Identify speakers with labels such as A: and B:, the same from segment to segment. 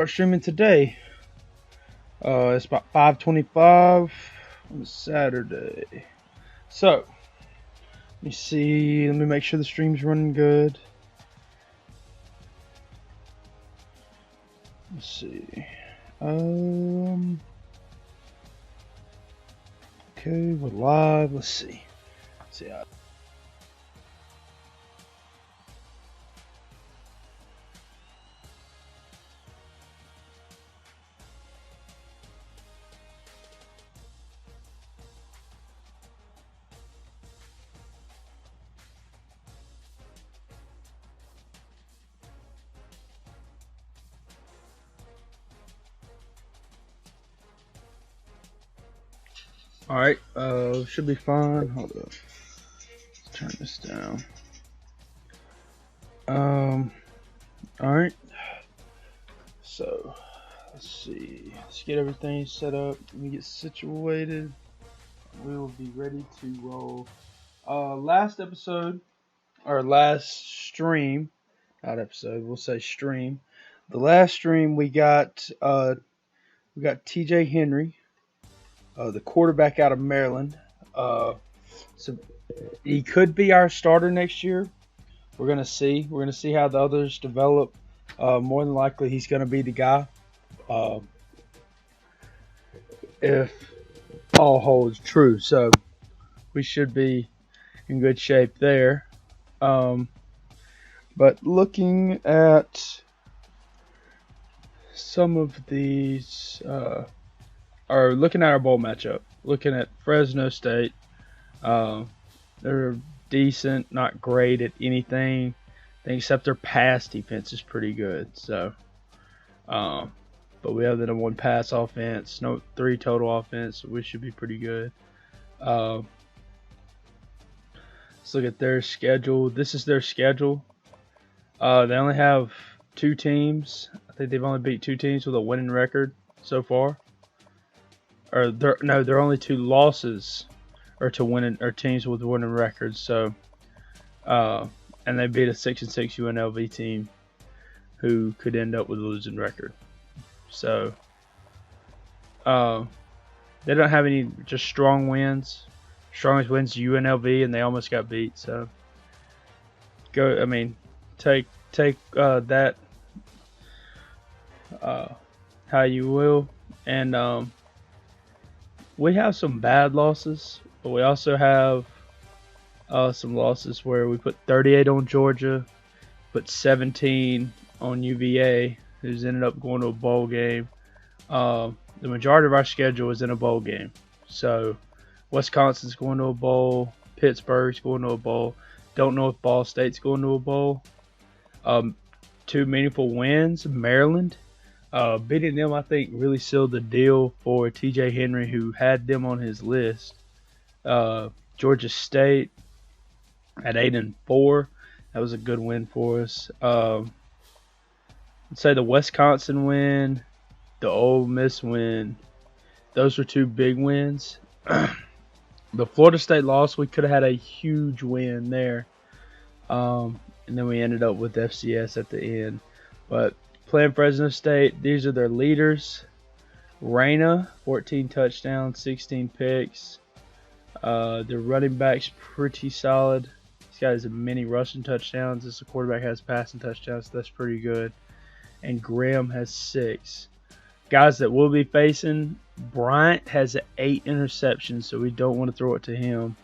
A: Start streaming today. It's about 5:25 on Saturday. So, let me see. Let me make sure the stream's running good. Let's see. Okay, we're live. Let's see. All right. Should be fine. Hold up. Let's turn this down. All right. So, let's see. Let's get everything set up. Let me get situated. We will be ready to roll. Last episode, or last stream, not episode, we'll say stream. The last stream we got TJ Henry, the quarterback out of Maryland. So he could be our starter next year. We're gonna see. We're gonna see how the others develop. More than likely, he's gonna be the guy. If all holds true, so we should be in good shape there. But looking at some of these, or looking at our bowl matchup, looking at Fresno State, they're decent, not great at anything, except their pass defense is pretty good. So, but we have the number one pass offense, no 3 total offense, so we should be pretty good. Let's look at their schedule. This is their schedule. They only have 2 teams. I think they've only beat 2 teams with a winning record so far. Or they're only 2 losses or teams with winning records. So, and they beat a 6-6 UNLV team who could end up with a losing record. So, they don't have any just strong wins. Strongest wins UNLV, and they almost got beat. So, take that how you will. And we have some bad losses, but we also have some losses where we put 38 on Georgia, put 17 on UVA, who's ended up going to a bowl game. The majority of our schedule is in a bowl game. So Wisconsin's going to a bowl, Pittsburgh's going to a bowl. Don't know if Ball State's going to a bowl. 2 meaningful wins, Maryland. Beating them, I think, really sealed the deal for TJ Henry, who had them on his list. Georgia State at 8-4. That was a good win for us. Let's say the Wisconsin win, the Ole Miss win. Those were 2 big wins. The Florida State loss, we could have had a huge win there. And then we ended up with FCS at the end. But playing Fresno State, these are their leaders. Reyna, 14 touchdowns, 16 picks. Their running back's pretty solid. This guy has many rushing touchdowns. This quarterback has passing touchdowns, so that's pretty good. And Graham has 6. Guys that we'll be facing, Bryant has 8 interceptions, so we don't want to throw it to him.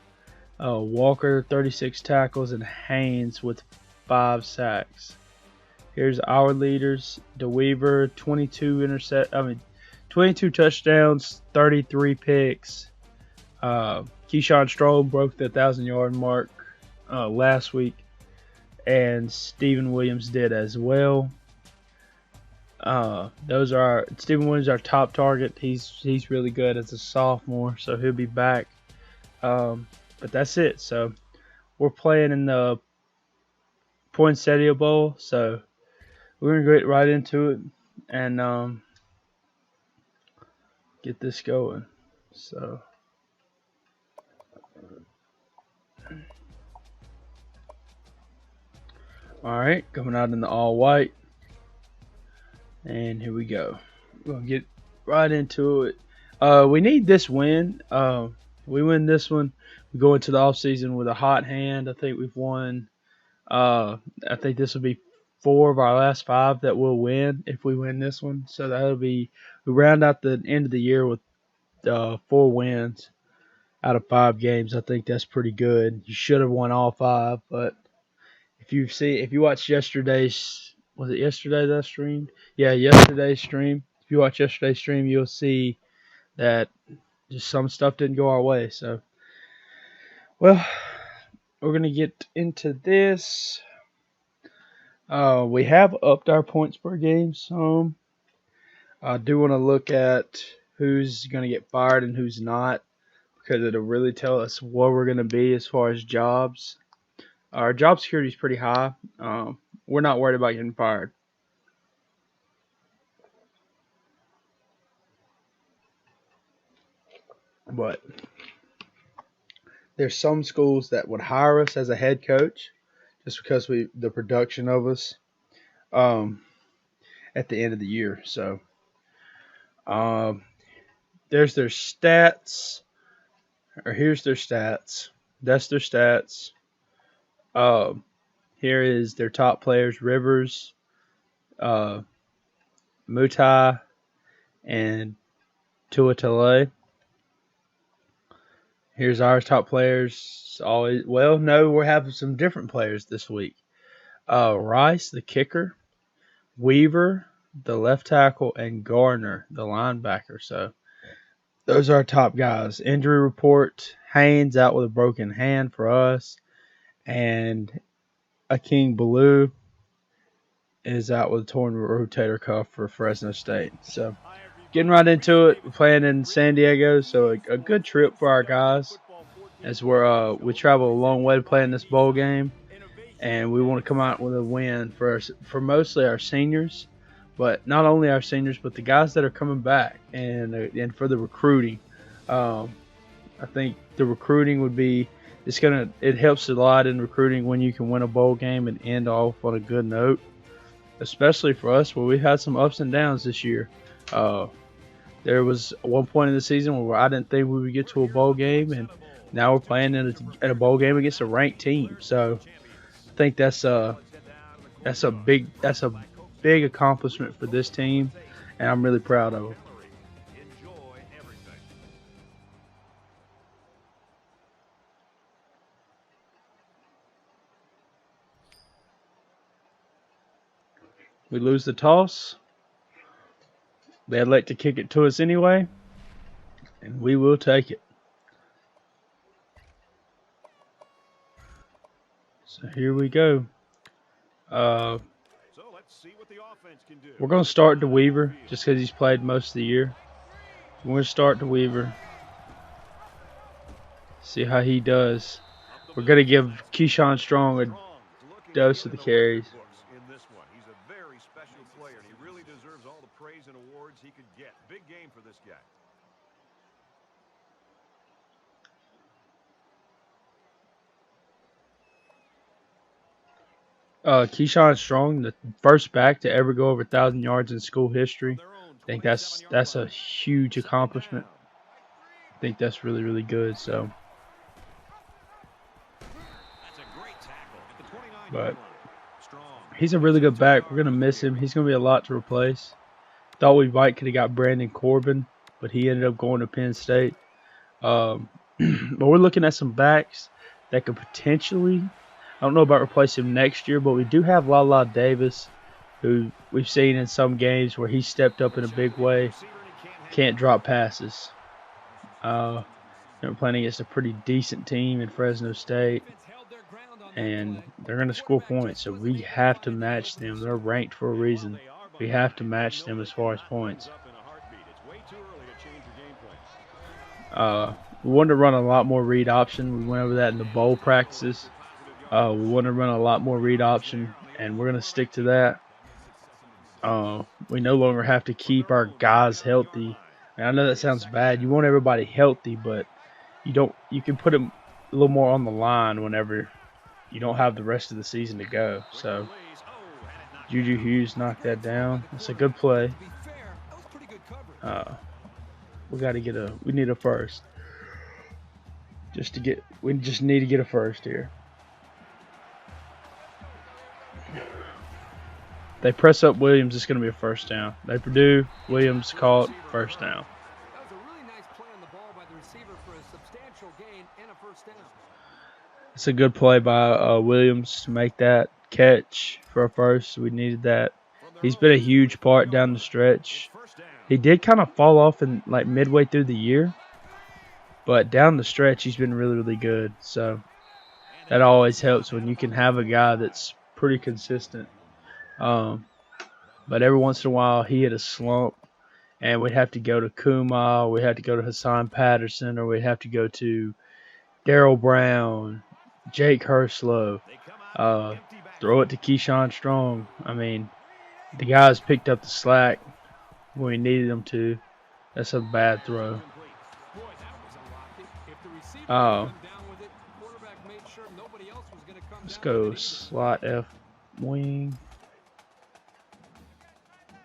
A: Walker, 36 tackles, and Haynes with 5 sacks. Here's our leaders. DeWeaver, 22 touchdowns, 33 picks. Keyshawn Stroll broke the 1,000-yard mark last week, and Steven Williams did as well. Steven Williams, our top target. He's really good as a sophomore, so he'll be back. But that's it. So we're playing in the Poinsettia Bowl, so we're gonna get right into it and get this going. So, all right, coming out in the all white. And here we go. We'll get right into it. We need this win. We win this one, we go into the offseason with a hot hand. I think we've won. I think this will be 4 of our last 5 that we'll win if we win this one. So that'll be, we round out the end of the year with 4 wins out of 5 games. I think that's pretty good. You should have won all 5, but if you watched yesterday's, was it yesterday that I streamed? Yeah, yesterday's stream. If you watch yesterday's stream, you'll see that just some stuff didn't go our way. So, well, we're gonna get into this. We have upped our points per game some. I do want to look at who's gonna get fired and who's not, because it'll really tell us where we're gonna be as far as jobs. Our job security is pretty high. We're not worried about getting fired. But there's some schools that would hire us as a head coach just because the production of us at the end of the year. So there's their stats, or here's their stats. That's their stats. Here is their top players: Rivers, Mutai, and Tuatele. Here's our top players. No, we're having some different players this week. Rice, the kicker, Weaver, the left tackle, and Garner, the linebacker. So those are our top guys. Injury report: Haynes out with a broken hand for us, and Aking Ballou is out with a torn rotator cuff for Fresno State. So getting right into it, we're playing in San Diego, so a good trip for our guys, as we travel a long way to play in this bowl game, and we want to come out with a win for mostly our seniors, but not only our seniors, but the guys that are coming back, and for the recruiting. I think the recruiting would be, it helps a lot in recruiting when you can win a bowl game and end off on a good note, especially for us where we've had some ups and downs this year. There was one point in the season where I didn't think we would get to a bowl game, and now we're playing in a bowl game against a ranked team. So I think that's a big accomplishment for this team, and I'm really proud of them. We lose the toss. They elect to kick it to us anyway, and we will take it. So here we go. We're going to start to Weaver just because he's played most of the year. We're going to start to Weaver. See how he does. We're going to give Keyshawn Strong a dose of the carries.
B: He could get. Big game for this guy.
A: Keyshawn Strong, the first back to ever go over 1,000 yards in school history. I think that's a huge accomplishment. I think that's really, really good. So, but he's a really good back. We're gonna miss him. He's gonna be a lot to replace. Thought we might could have got Brandon Corbin, but he ended up going to Penn State. But we're looking at some backs that could potentially, I don't know about replacing him next year, but we do have Lala Davis, who we've seen in some games where he stepped up in a big way. Can't drop passes. We're playing against a pretty decent team in Fresno State, and they're going to score points, so we have to match them. They're ranked for a reason. We have to match them as far as points. We wanted to run a lot more read option. We went over that in the bowl practices. We want to run a lot more read option, and we're going to stick to that. We no longer have to keep our guys healthy. And I know that sounds bad. You want everybody healthy, but you can put them a little more on the line whenever you don't have the rest of the season to go. So Juju Hughes knocked that down. That's a good play. We need a first. We just need to get a first here. They press up Williams, it's going to be a first down. They Purdue, Williams caught first down.
C: That was a really nice play on the ball by the receiver for a substantial gain and a first down.
A: It's a good play by Williams to make that catch for a first. We needed that. He's been a huge part down the stretch. He did kind of fall off in like midway through the year, but down the stretch he's been really, really good. So that always helps when you can have a guy that's pretty consistent. But every once in a while he hit a slump, and we'd have to go to Kuma, we'd have to go to Hassan Patterson, or we'd have to go to Darryl Brown, Jake Herslow, throw it to Keyshawn Strong. I mean, the guys picked up the slack when we needed them to. That's a bad throw. Let's go slot F wing.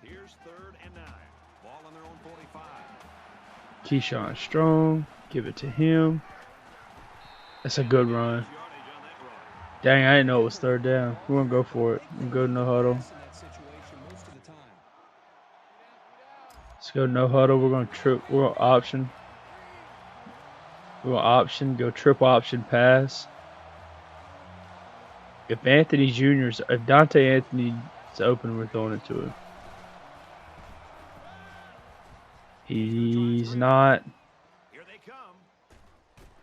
B: Here's 3rd and 9. Ball on their own 45.
A: Keyshawn Strong, give it to him. That's a good run. Dang, I didn't know it was 3rd down. We're going to go for it. We're going to go no huddle. Let's go no huddle. We're going to trip. We're going to option. We're going to option. Go triple option pass. If Dante Anthony's open, we're throwing it to him. He's not.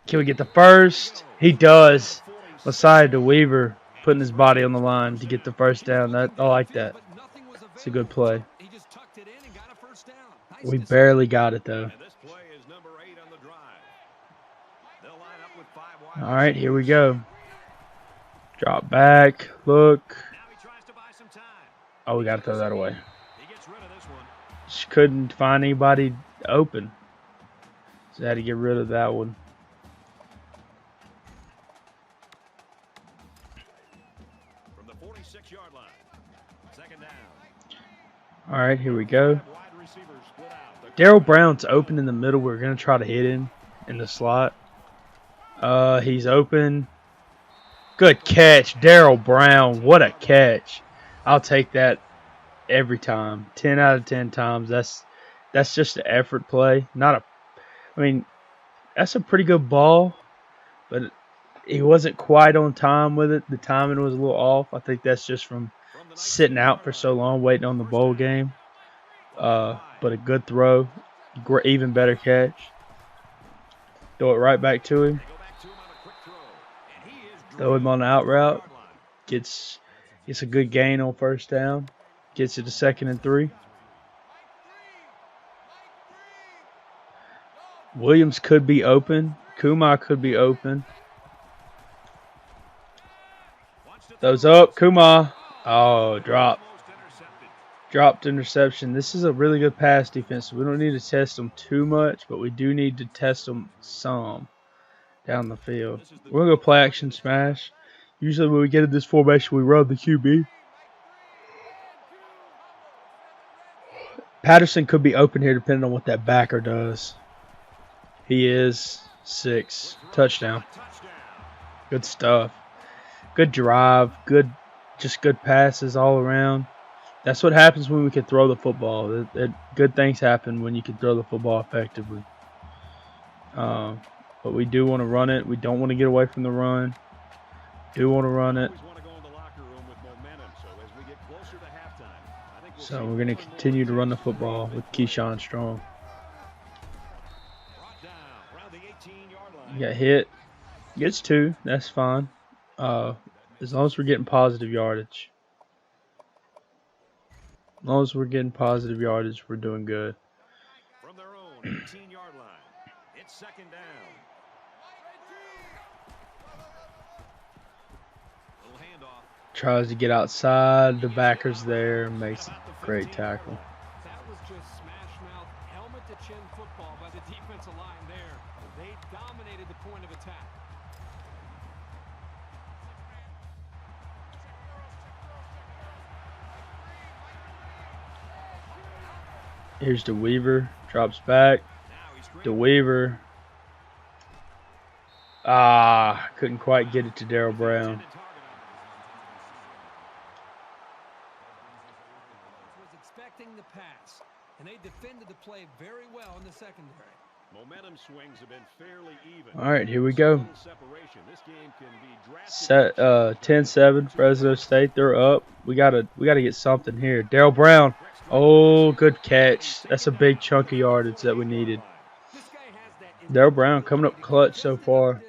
A: Can we get the first? He does. Aside to Weaver putting his body on the line to get the first down. I like that. It's a good play. We barely got it though. All right, here we go. Drop back. Look. Oh, we got to throw that away. Just couldn't find anybody open. So had to get rid of that one.
B: From the 46-yard line. 2nd down.
A: All right, here we go. Darryl Brown's open in the middle. We're going to try to hit him in the slot. He's open. Good catch, Darryl Brown. What a catch. I'll take that every time. 10 out of 10 times. That's just an effort play. I mean, that's a pretty good ball, but he wasn't quite on time with it. The timing was a little off. I think that's just from sitting out for so long, waiting on the bowl game. But a good throw. Even better catch. Throw it right back to him. Throw him on the out route. Gets a good gain on first down. Gets it to 2nd and 3. Williams could be open. Kuma could be open. Those up. Kuma. Oh, drop. Dropped interception. This is a really good pass defense. We don't need to test them too much, but we do need to test them some down the field. We're going to go play action smash. Usually when we get in this formation, we run the QB. Patterson could be open here depending on what that backer does. He is 6. Touchdown. Good stuff. Good drive. Good passes all around. That's what happens when we can throw the football. Good things happen when you can throw the football effectively. But we do want to run it. We don't want to get away from the run. Do want to run it. So we're going to continue to run the football with Keyshawn Strong. You got hit. Gets 2. That's fine. As long as we're getting positive yardage. As long as we're getting positive yardage, we're doing good.
B: From their own 18-yard line. It's 2nd down. Little handoff.
A: Tries to get outside. The backer's there. Makes a great tackle.
C: That was just smash-mouth, helmet-to-chin football by the defensive line there. They dominated the point of attack.
A: Here's DeWeaver. Drops back. DeWeaver. Ah, couldn't quite get it to Darrell Brown.
C: Was expecting the pass, and they defended the play very well in the secondary.
B: Momentum swings have been fairly even.
A: All right, here we go.
B: This game can be
A: Set 10-7 Fresno State. They're up. We gotta get something here. Darrell Brown. Oh, good catch. That's a big chunk of yardage that we needed. Darrell Brown coming up clutch so far.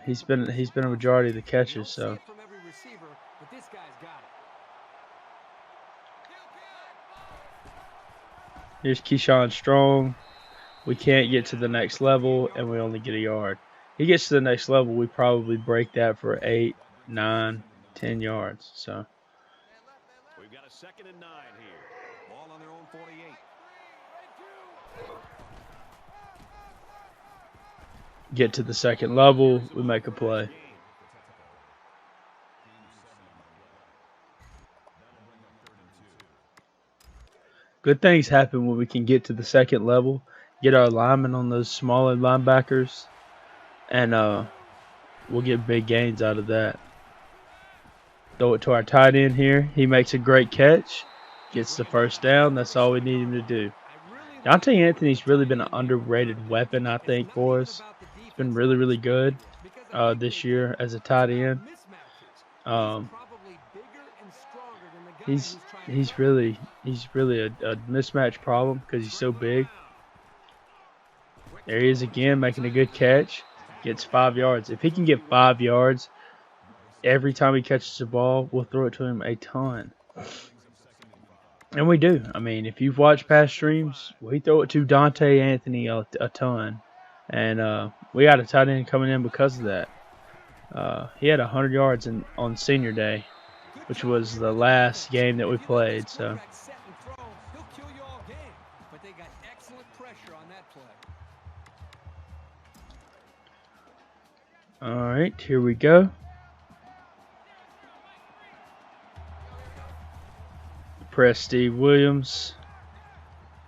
A: He's been a majority of the catches. So here's Keyshawn Strong. We can't get to the next level, and we only get a yard. He gets to the next level, we probably break that for 8, 9, 10 yards. So
B: we've got a 2nd and 9 here. Ball on their own 48.
A: Get to the second level, we make a play. Good things happen when we can get to the second level, get our linemen on those smaller linebackers, and we'll get big gains out of that. Throw it to our tight end here. He makes a great catch, gets the first down. That's all we need him to do. Dante Anthony's really been an underrated weapon, I think, for us. He's been really, really good this year as a tight end. He's really a mismatch problem because he's so big. There he is again, making a good catch. Gets 5 yards. If he can get 5 yards every time he catches the ball, we'll throw it to him a ton. And we do. I mean, if you've watched past streams, we throw it to Dante Anthony a ton. And we got a tight end coming in because of that. He had 100 yards on senior day, which was the last game that we played. So. All right, here we go. Press Steve Williams.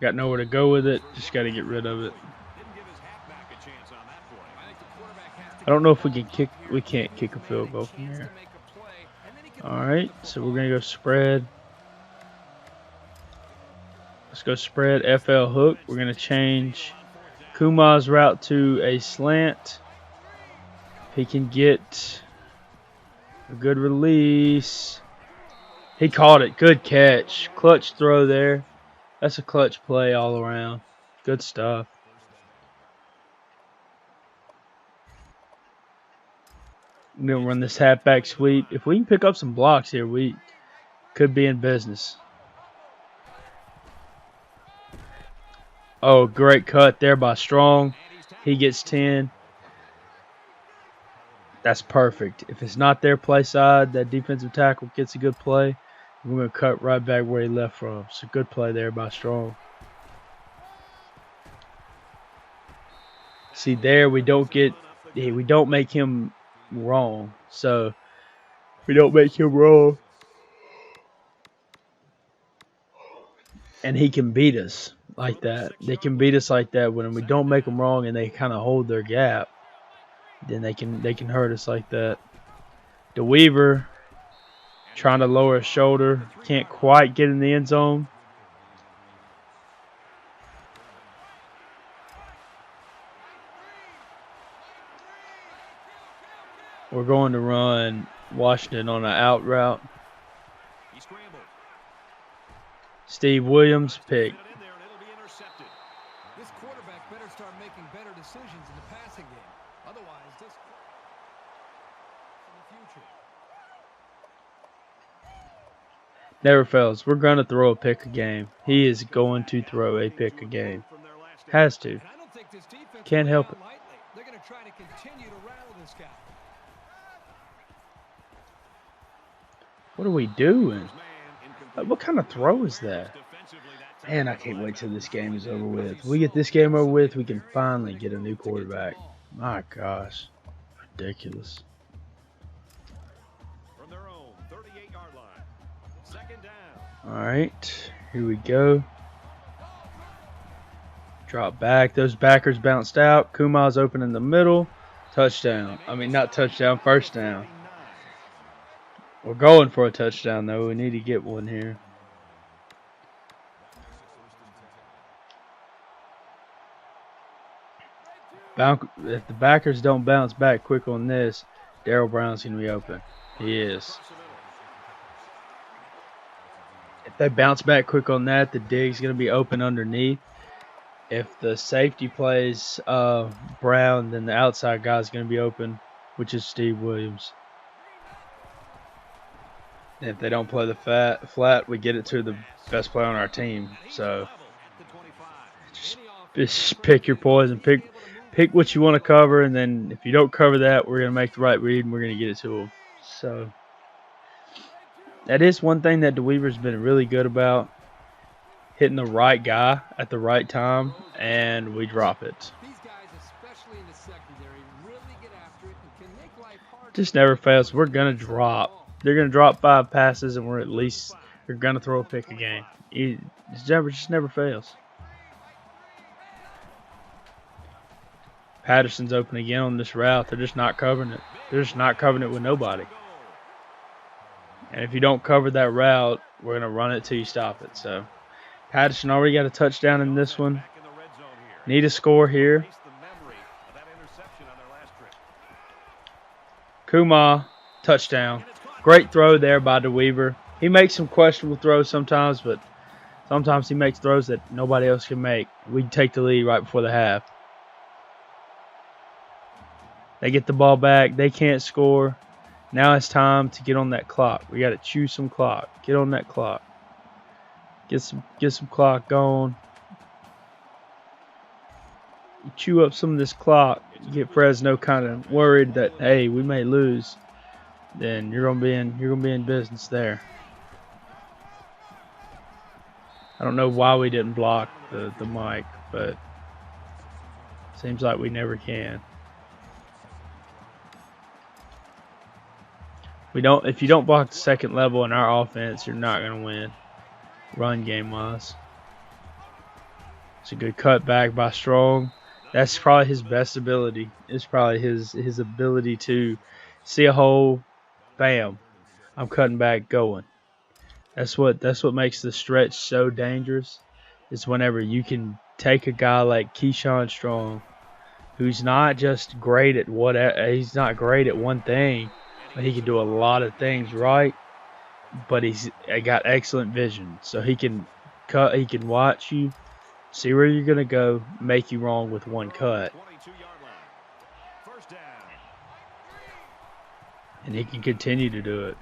A: Got nowhere to go with it. Just got to get rid of it. I don't know if we can kick. We can't kick a field goal from here. All right, so we're gonna go spread. Let's go spread FL hook. We're gonna change Kuma's route to a slant. He can get a good release. He caught it. Good catch. Clutch throw there. That's a clutch play all around. Good stuff. I'm going to run this halfback sweep. If we can pick up some blocks here, we could be in business. Oh, great cut there by Strong. He gets 10. That's perfect. If it's not their play side, that defensive tackle gets a good play. We're going to cut right back where he left from. So good play there by Strong. See there, we don't make him wrong. So we don't make him wrong. And he can beat us like that. They can beat us like that when we don't make them wrong and they kind of hold their gap. Then they can hurt us like that. DeWeaver trying to lower his shoulder. Can't quite get in the end zone. We're going to run Washington on an out route. Steve Williams pick.
C: This quarterback better start making better decisions in the passing game. Otherwise, this in the future.
A: Never fails. We're going to throw a pick a game. He is going to throw a pick a game. Has to. Can't help it.
C: They're going to try to continue to rattle this guy.
A: What are we doing? What kind of throw is that? Man, I can't wait till this game is over with. If we get this game over with, we can finally get a new quarterback. My gosh. Ridiculous.
B: From their own 38-yard line. 2nd down.
A: All right. Here we go. Drop back. Those backers bounced out. Kuma's open in the middle. Touchdown. I mean, not touchdown, first down. We're going for a touchdown, though. We need to get one here. If the backers don't bounce back quick on this, Darryl Brown's going to be open. He is. If they bounce back quick on that, the dig's going to be open underneath. If the safety plays Brown, then the outside guy's going to be open, which is Steve Williams. And if they don't play the flat, we get it to the best player on our team. So just pick your poison. Pick what you want to cover, and then if you don't cover that, we're going to make the right read, and we're going to get it to them. So that is one thing that DeWeaver's been really good about, hitting the right guy at the right time, and we drop it. Just never fails. We're going to drop. They're going to drop 5 passes, and we're going to throw a pick a game. It just never fails. Patterson's open again on this route. They're just not covering it. They're just not covering it with nobody. And if you don't cover that route, we're going to run it till you stop it. So Patterson already got a touchdown in this one. Need a score here. Kuma, touchdown. Great throw there by DeWeaver. He makes some questionable throws sometimes, but sometimes he makes throws that nobody else can make. We take the lead right before the half. They get the ball back. They can't score. Now it's time to get on that clock. We got to chew some clock. Get on that clock. Get some clock going. You chew up some of this clock. You get Fresno kind of worried that, hey, we may lose. Then you're gonna be in business there. I don't know why we didn't block the mic, but seems like we never can. If you don't block the second level in our offense, you're not gonna win. Run game wise. It's a good cutback by Strong. That's probably his best ability. It's probably his ability to see a hole, bam, I'm cutting back, going. That's what makes the stretch so dangerous. Is whenever you can take a guy like Keyshawn Strong, who's not just great at he's not great at one thing, but he can do a lot of things right. But he's got excellent vision, so he can cut, he can watch you, see where you're gonna go, make you wrong with one cut, and he can continue to do it.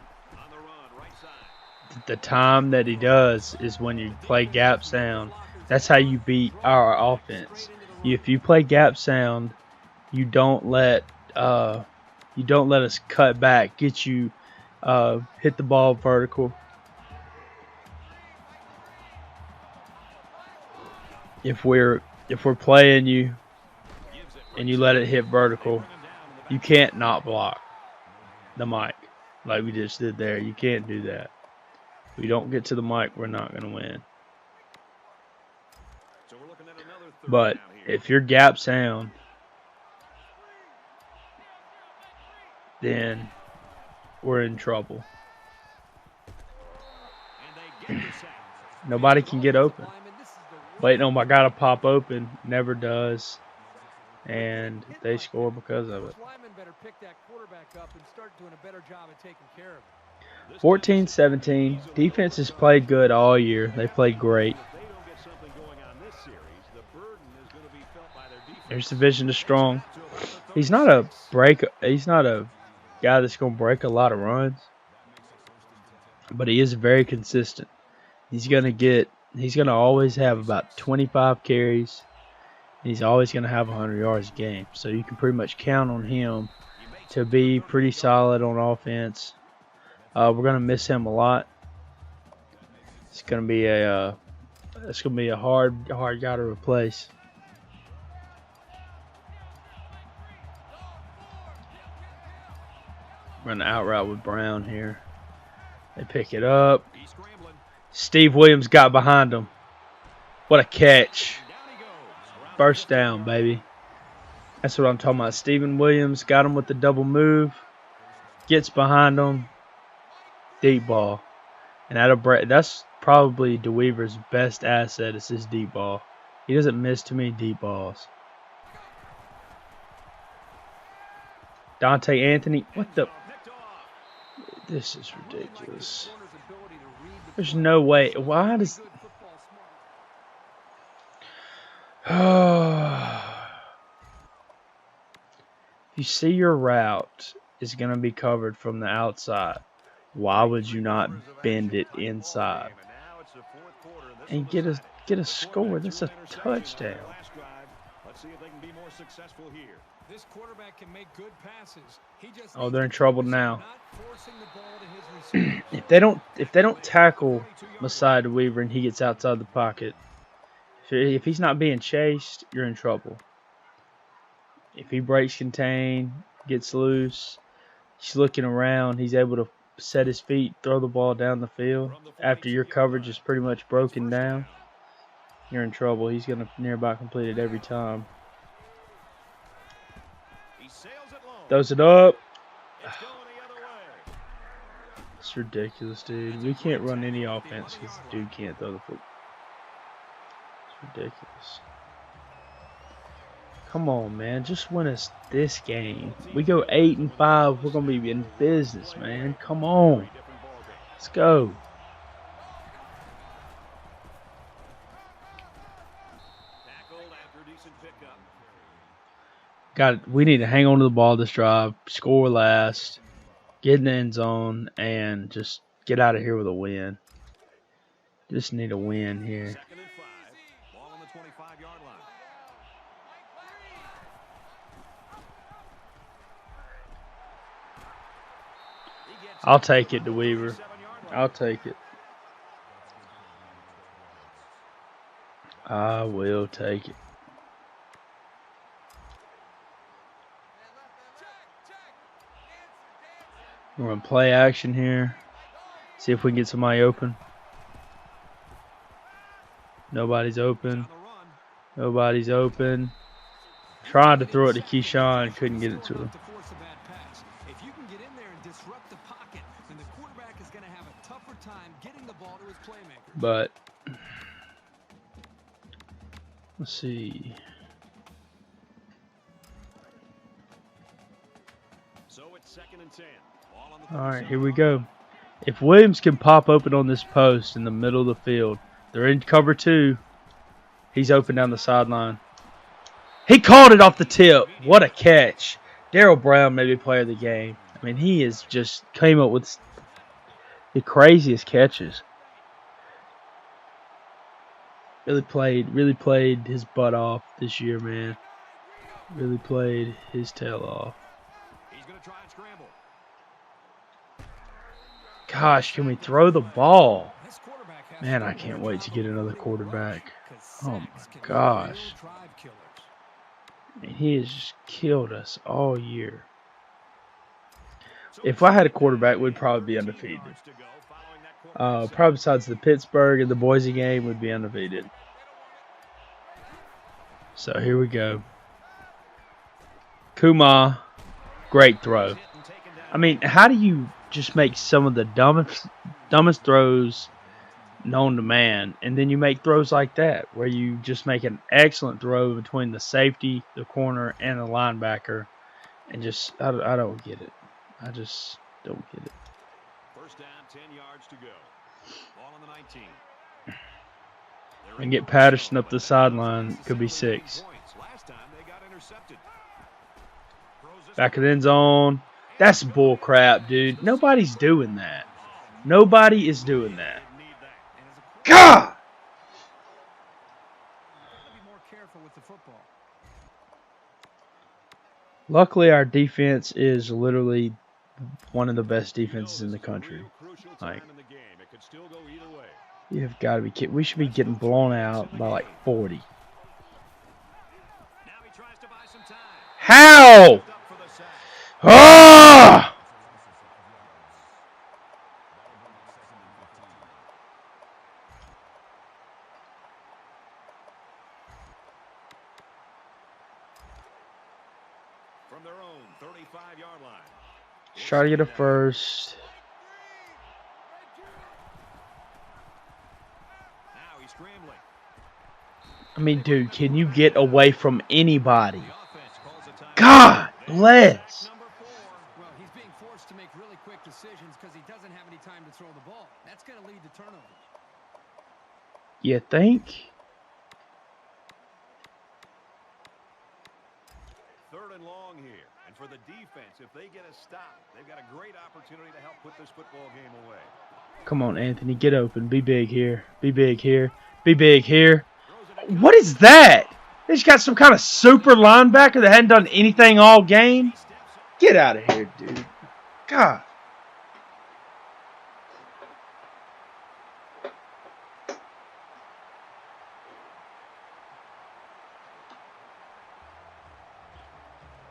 A: The time that he does is when you play gap sound. That's how you beat our offense. If you play gap sound, you don't let us cut back, get you hit the ball vertical. If we're playing you and you let it hit vertical, you can't not block the mic like we just did there. You can't do that. If we don't get to the mic, we're not going to win. But if you're gap sound, then we're in trouble. Nobody can get open. Waiting on my guy to pop open, never does. And they score because of it. 14-17. Defense has played good all year. They played great. There's the vision to Strong. He's not a guy that's going to break a lot of runs, but he is very consistent. He's going to always have about 25 carries. He's always going to have 100 yards a game. So you can pretty much count on him to be pretty solid on offense. We're going to miss him a lot. It's going to be a hard guy to replace. Run the out route with Brown here. They pick it up. Steve Williams got behind him. What a catch. First down, baby. That's what I'm talking about. Steven Williams got him with the double move. Gets behind him. Deep ball. And that's probably DeWeaver's best asset is his deep ball. He doesn't miss too many deep balls. Dante Anthony. What the? This is ridiculous. There's no way. Why does... You see your route is going to be covered from the outside. Why would you not bend it inside and get a score? That's a touchdown.
B: Let's see if they can be more successful here.
C: This quarterback can make good passes. He just
A: Oh, they're in trouble now.
C: not forcing the ball to his receivers.
A: If they don't tackle Masai Weaver and he gets outside the pocket, if he's not being chased, you're in trouble. If he breaks contain, gets loose, he's looking around, he's able to set his feet, throw the ball down the field after your coverage is pretty much broken down, you're in trouble. He's going to nearby complete it every time. Throws it up. It's ridiculous, dude. We can't run any offense because the dude can't throw the football. It's ridiculous. Come on, man. Just win us this game. We go 8-5. We're going to be in business, man. Come on. Let's go. We need to hang on to the ball this drive, score last, get in the end zone, and just get out of here with a win. Just need a win here.
B: Second and 5. Ball on the 25-yard line.
A: I'll take it, DeWeaver. I'll take it. I will take it. We're going to play action here. See if we can get somebody open. Nobody's open. Nobody's open. Tried to throw it to Keyshawn. Couldn't get it to him.
C: If you can get in there and disrupt the pocket, then the quarterback is going to have a tougher time getting the ball to his playmaker.
A: But let's see.
B: So it's second and 10.
A: All right, here we go. If Williams can pop open on this post in the middle of the field, they're in cover 2. He's open down the sideline. He caught it off the tip. What a catch. Darryl Brown maybe player of the game. I mean, he has just came up with the craziest catches. Really played his butt off this year, man. Really played his tail off.
B: He's going to try and scramble.
A: Gosh, can we throw the ball? Man, I can't wait to get another quarterback. Oh my gosh. I mean, he has just killed us all year. If I had a quarterback, we'd probably be undefeated. Probably besides the Pittsburgh and the Boise game, would be undefeated. So here we go. Kuma, great throw. I mean, how do you just make some of the dumbest throws known to man, and then you make throws like that, where you just make an excellent throw between the safety, the corner, and the linebacker, and just, I don't get it. I just don't get it.
B: First down, 10 yards to go. Ball on the 19.
A: And get Patterson up the sideline, could be 6.
B: Last time they got intercepted.
A: Back of the end zone. That's bull crap, dude. Nobody's doing that. Nobody is doing that. God! Luckily, our defense is literally one of the best defenses in the country. Like, you have got to be kidding. We should be getting blown out by like 40. How? Ah!
B: from their own 35-yard line.
A: Let's try to get a first.
B: Now he's scrambling.
A: I mean, dude, can you get away from anybody?
B: The offense calls a timeout.
A: God bless.
C: Number 4. Well, he's being forced to make really quick decisions because he doesn't have any time to throw the ball. That's going to lead to turnovers.
A: You think?
B: Third and long here. And for the defense, if they get a stop, they've got a great opportunity to help put this football game away.
A: Come on, Anthony, get open. Be big here. Be big here. Be big here. What is that? They just got some kind of super linebacker that hadn't done anything all game. Get out of here, dude. God.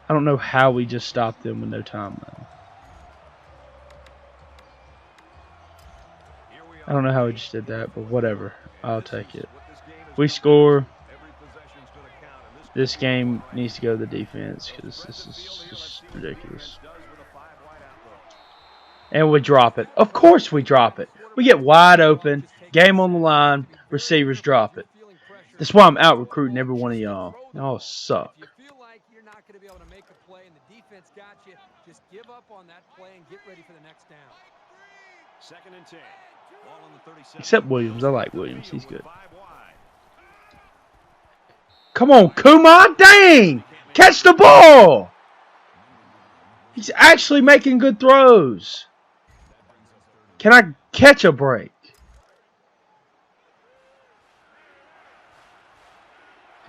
A: I don't know how we just stopped them with no time left. I don't know how we just did that, but whatever. I'll take it. We score. This game needs to go to the defense because this is just ridiculous. And we drop it. Of course we drop it. We get wide open. Game on the line. Receivers drop it. That's why I'm out recruiting every one of y'all. Y'all suck.
C: Going to be able to make a play and the defense got you, just give up on that play and get ready for the next down.
B: 2nd and 10. Ball on the 37.
A: Except Williams. I like Williams. He's good. Come on, Kuma. Dang. Catch the ball. He's actually making good throws. Can I catch a break?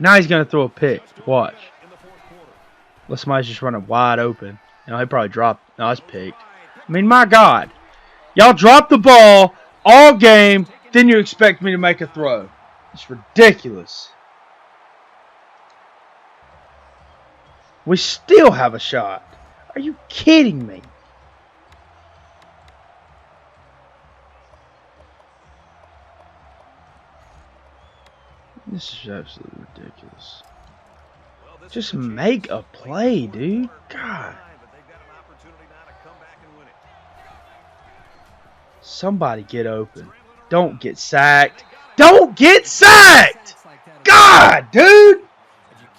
A: Now he's going to throw a pick. Watch. Unless somebody's just running wide open. You know, he probably dropped. No, it's picked. I mean, my God. Y'all drop the ball all game, then you expect me to make a throw. It's ridiculous. We still have a shot. Are you kidding me? This is absolutely ridiculous. Just make a play, dude. God. Somebody get open. Don't get sacked. Don't get sacked! God, dude!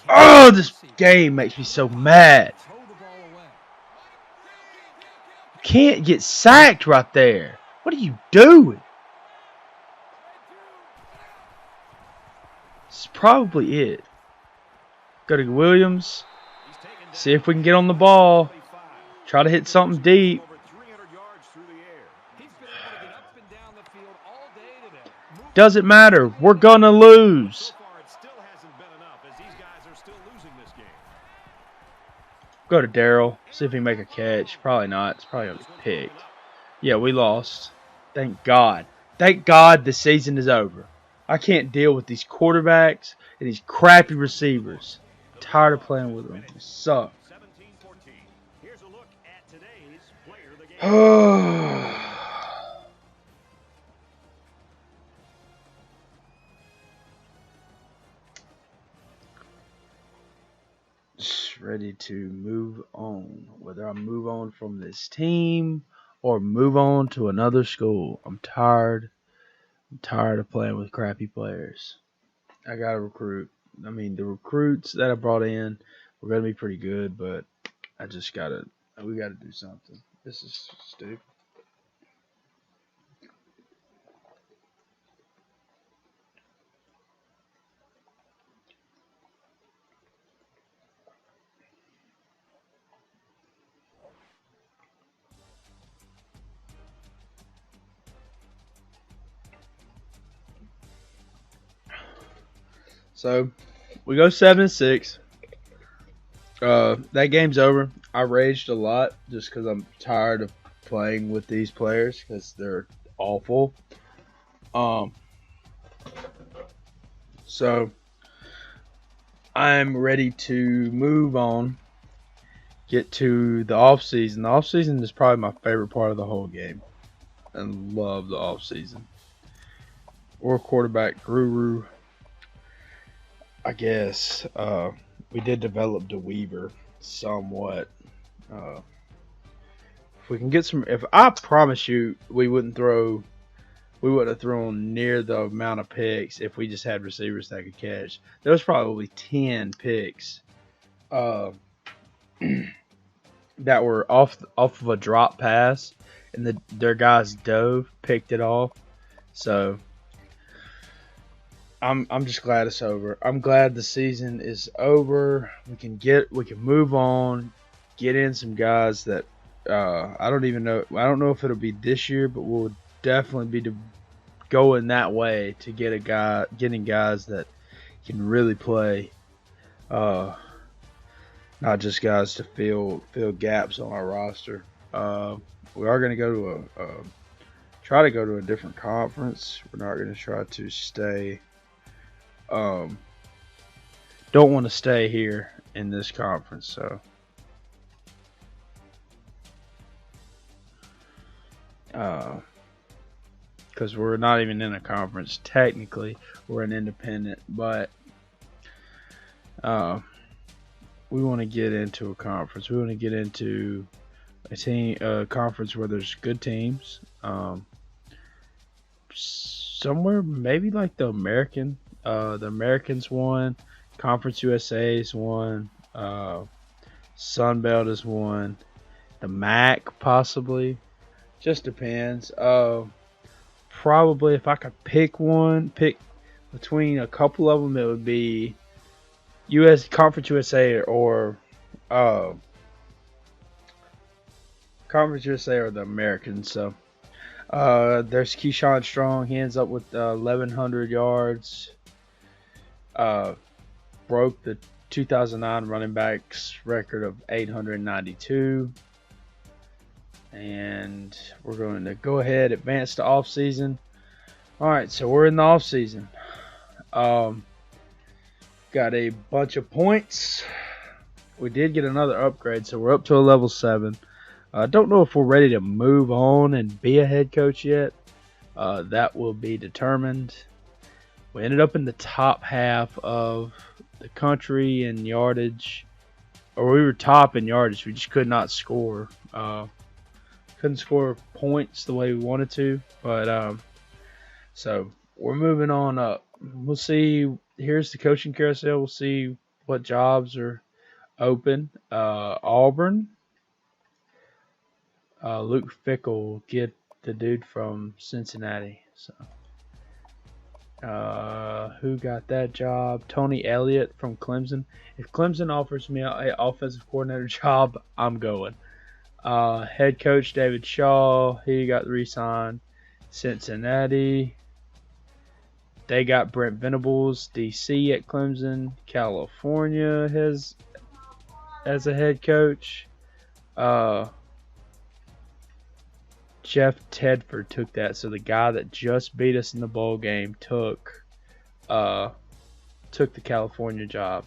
A: Oh, this game makes me so mad. You can't get sacked right there. What are you doing? This is probably it. Go to Williams. See if we can get on the ball. Try to hit something deep. Doesn't matter. We're going to lose. Go to Darryl. See if he can make a catch. Probably not. It's probably going to be picked. Yeah, we lost. Thank God. Thank God the season is over. I can't deal with these quarterbacks and these crappy receivers. I'm tired of playing with them. They suck.
B: Here's a look at today's player of the game.
A: Just ready to move on. Whether I move on from this team or move on to another school. I'm tired. I'm tired of playing with crappy players. I got to recruit. I mean, the recruits that I brought in were going to be pretty good, but I just got to, we got to do something. This is stupid. So, we go 7-6. That game's over. I raged a lot just because I'm tired of playing with these players because they're awful. So, I'm ready to move on. Get to the off-season. The off-season is probably my favorite part of the whole game. I love the off-season. Or quarterback guru. I guess we did develop DeWeaver. somewhat. If we can get some, if I promise you, we wouldn't have thrown near the amount of picks if we just had receivers that could catch. There was probably 10 picks uh, that were off of a drop pass, and their guys dove, picked it off. So I'm just glad it's over. I'm glad the season is over. We can move on, get in some guys that I don't even know. I don't know if it'll be this year, but we'll definitely be going that way to getting guys that can really play. Not just guys to fill gaps on our roster. We are going to go to try to go to a different conference. We're not going to try to stay. Don't want to stay here in this conference, so because we're not even in a conference technically. We're an independent, but we want to get into a conference. We want to get into a conference where there's good teams. Somewhere maybe like the Americans won, Conference USA's won, Sun Belt is won, the MAC possibly. Just depends. Probably if I could pick between a couple of them, it would be Conference USA or Conference USA or the Americans. So there's Keyshawn Strong. He ends up with 1,100 yards. Broke the 2009 running backs record of 892. And we're going to go ahead, advance to off season. All right, so we're in the off season. Got a bunch of points. We did get another upgrade, so we're up to a level 7. Don't know if we're ready to move on and be a head coach yet. That will be determined. We ended up in the top half of the country in yardage. Or we were top in yardage. We just could not score. Couldn't score points the way we wanted to. But so we're moving on up. We'll see. Here's the coaching carousel. We'll see what jobs are open. Auburn. Luke Fickell, get the dude from Cincinnati. So, who got that job? Tony Elliott from Clemson. If Clemson offers me an offensive coordinator job, I'm going. Head coach David Shaw, he got re-signed. Cincinnati. They got Brent Venables, DC at Clemson. California as a head coach. Jeff Tedford took that. So the guy that just beat us in the bowl game took the California job.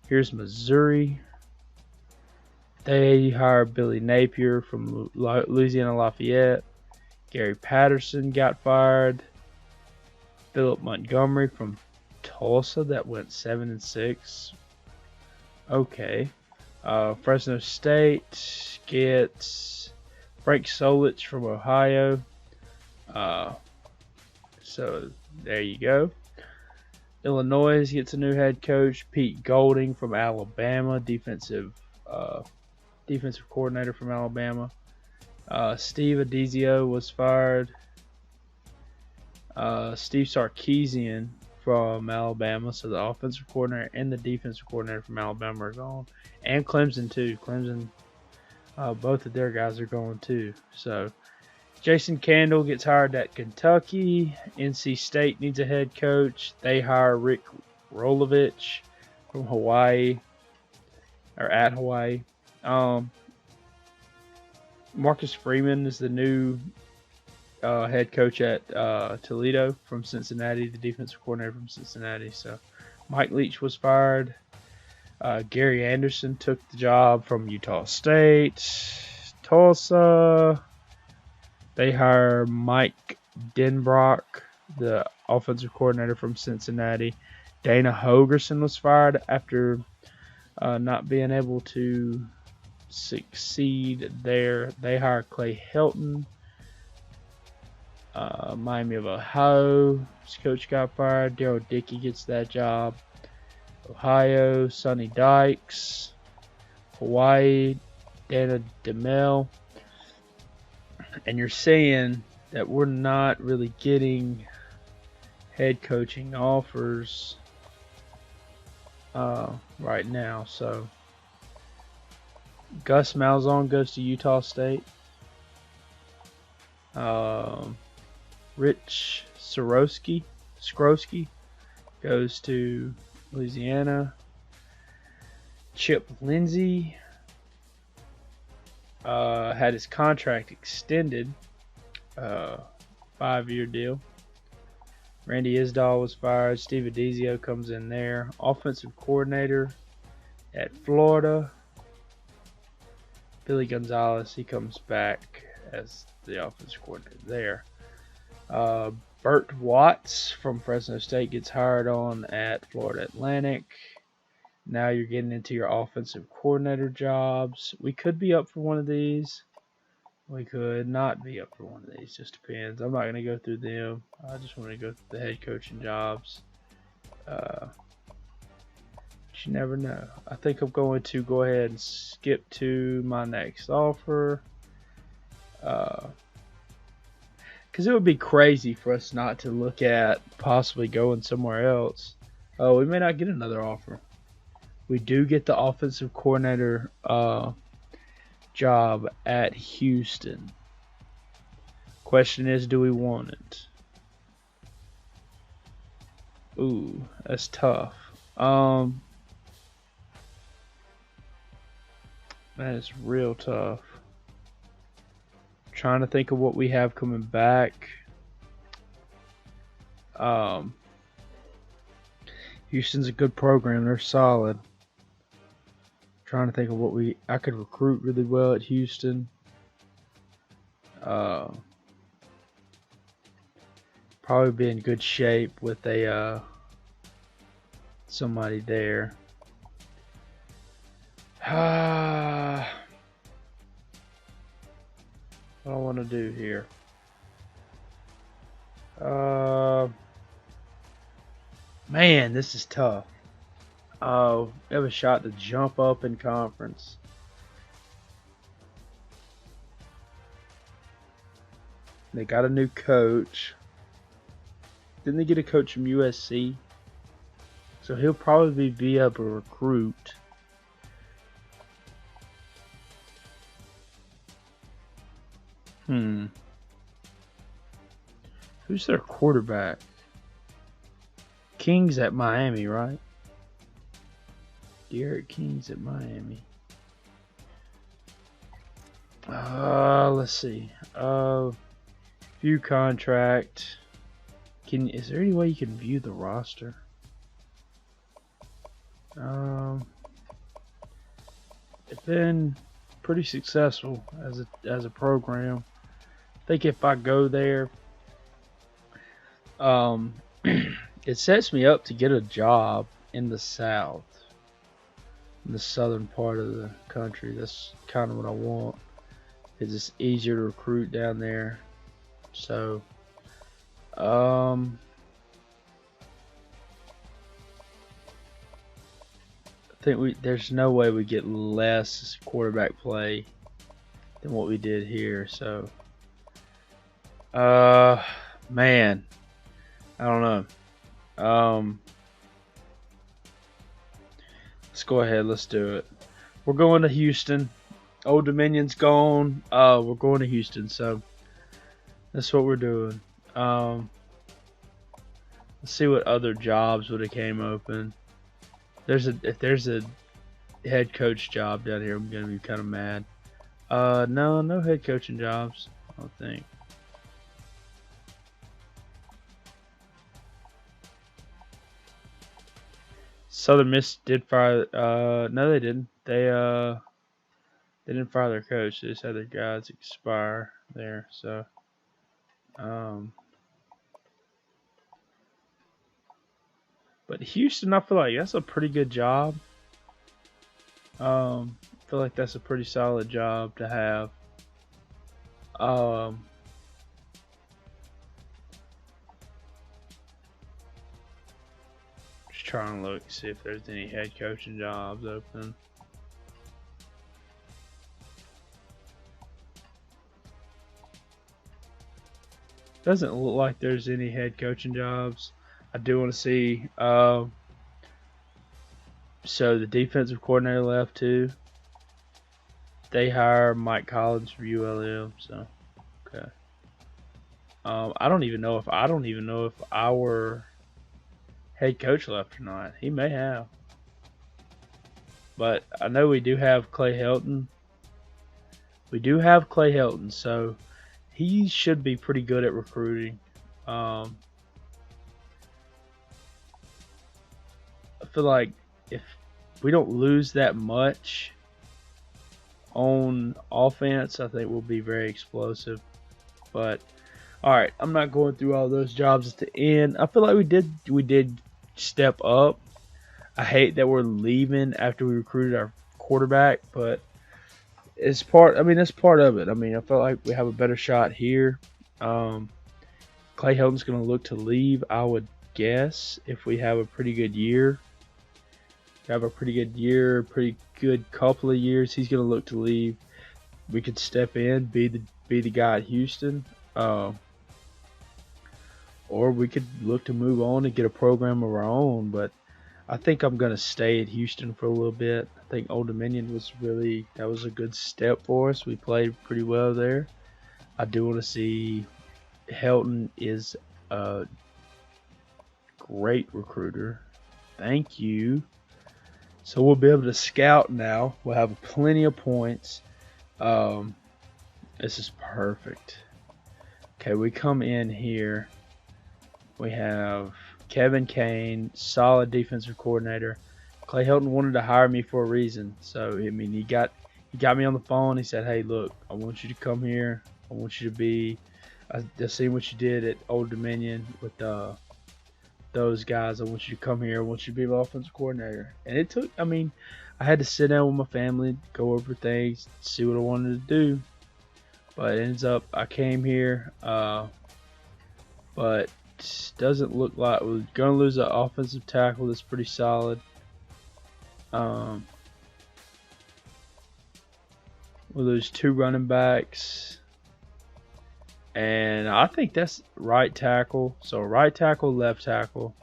A: Here's Missouri. They hired Billy Napier from Louisiana Lafayette. Gary Patterson got fired. Philip Montgomery from Tulsa that went 7-6. Okay. Fresno State gets Frank Solich from Ohio. So there you go. Illinois gets a new head coach. Pete Golding from Alabama, defensive coordinator from Alabama. Steve Adizio was fired. Steve Sarkisian from Alabama, so the offensive coordinator and the defensive coordinator from Alabama are gone, and Clemson too. Clemson, both of their guys are going too. So Jason Candle gets hired at Kentucky. NC State needs a head coach. They hire Rick Rolovich from Hawaii, or at Hawaii. Marcus Freeman is the new head coach at Toledo from Cincinnati, the defensive coordinator from Cincinnati. So Mike Leach was fired. Gary Anderson took the job from Utah State. Tulsa, they hire Mike Denbrock, the offensive coordinator from Cincinnati. Dana Hogerson was fired after not being able to succeed there. They hire Clay Helton. Miami of Ohio, his coach got fired. Daryl Dickey gets that job. Ohio, Sonny Dykes. Hawaii, Dana DeMel. And you're saying that we're not really getting head coaching offers right now. So Gus Malzahn goes to Utah State. Rich Skrosky goes to Louisiana. Chip Lindsey had his contract extended, 5-year deal. Randy Isdall was fired. Steve Adizio comes in there. Offensive coordinator at Florida. Billy Gonzalez, he comes back as the offensive coordinator there. Burt Watts from Fresno State gets hired on at Florida Atlantic. Now you're getting into your offensive coordinator jobs. We could be up for one of these. We could not be up for one of these. Just depends. I'm not going to go through them. I just want to go through the head coaching jobs. But you never know. I think I'm going to go ahead and skip to my next offer. Because it would be crazy for us not to look at possibly going somewhere else. Oh, we may not get another offer. We do get the offensive coordinator job at Houston. Question is, do we want it? Ooh, that's tough. That is real tough. Trying to think of what we have coming back. Houston's a good program. They're solid. Trying to think of what I could recruit really well at Houston. Probably be in good shape with somebody there. What I want to do here. Man, this is tough. They have a shot to jump up in conference. They got a new coach. Didn't they get a coach from USC? So he'll probably be able to recruit. Who's their quarterback? King's at Miami, right? Garrett King's at Miami. Let's see. View contract. Is there any way you can view the roster? They've been pretty successful as a program. I think if I go there, it sets me up to get a job in the South, in the southern part of the country. That's kind of what I want. It's just easier to recruit down there. So, I think there's no way we get less quarterback play than what we did here. So, man, I don't know. Let's go ahead. Let's do it. We're going to Houston. Old Dominion's gone. We're going to Houston. So that's what we're doing. Let's see what other jobs would have came open. If there's a head coach job down here, I'm gonna be kind of mad. No head coaching jobs. I don't think. Southern Miss did fire. No, they didn't. They didn't fire their coach. They just had their guys expire there. So, but Houston, I feel like that's a pretty good job. I feel like that's a pretty solid job to have. Um, just trying to look, see if there's any head coaching jobs open. Doesn't look like there's any head coaching jobs. I do want to see. So the defensive coordinator left too. They hire Mike Collins from ULM. So okay. I don't even know if our head coach left or not. He may have, but I know we do have Clay Helton. So he should be pretty good at recruiting. I feel like if we don't lose that much on offense, I think we'll be very explosive. But all right, I'm not going through all those jobs at the end. I feel like we did step up. I hate that we're leaving after we recruited our quarterback, but it's part. I mean, that's part of it. I mean, I feel like we have a better shot here. Clay Helton's going to look to leave, I would guess, if we have a pretty good year. Pretty good couple of years. He's going to look to leave. We could step in, be the guy at Houston, or we could look to move on and get a program of our own. But I think I'm going to stay at Houston for a little bit. I think Old Dominion was a good step for us. We played pretty well there. I do want to see. Helton is a great recruiter. Thank you. So we'll be able to scout now. We'll have plenty of points. This is perfect. Okay, we come in here. We have Kevin Kane, solid defensive coordinator. Clay Helton wanted to hire me for a reason. So I mean, he got me on the phone. He said, "Hey, look, I want you to come here. I want you to be. I seen what you did at Old Dominion with those guys. I want you to come here. I want you to be my offensive coordinator." And it took. I mean, I had to sit down with my family, go over things, see what I wanted to do. But it ends up I came here, but doesn't look like we're gonna lose an offensive tackle that's pretty solid. We'll lose 2 running backs, and I think that's right tackle. So right tackle, left tackle,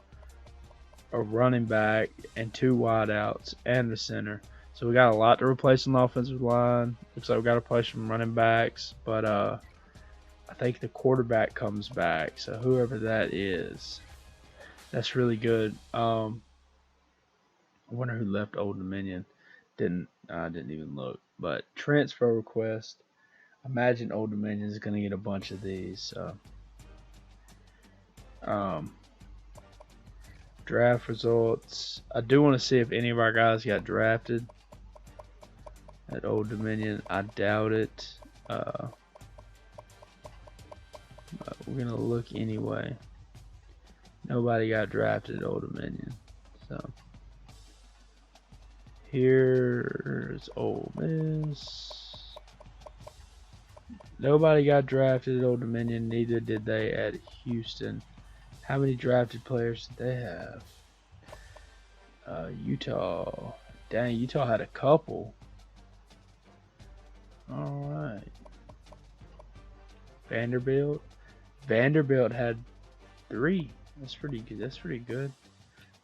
A: a running back, and 2 wideouts, and the center. So we got a lot to replace on the offensive line. Looks like we got to replace some running backs, but I think the quarterback comes back. So whoever that is, that's really good. I wonder who left Old Dominion. I didn't even look. But transfer request. Imagine Old Dominion is going to get a bunch of these. So. Draft results. I do want to see if any of our guys got drafted at Old Dominion. I doubt it. But we're going to look anyway. Nobody got drafted at Old Dominion. So here's Ole Miss. Nobody got drafted at Old Dominion. Neither did they at Houston. How many drafted players did they have? Utah. Dang, Utah had a couple. Alright. Vanderbilt. Vanderbilt had 3. That's pretty good. That's pretty good.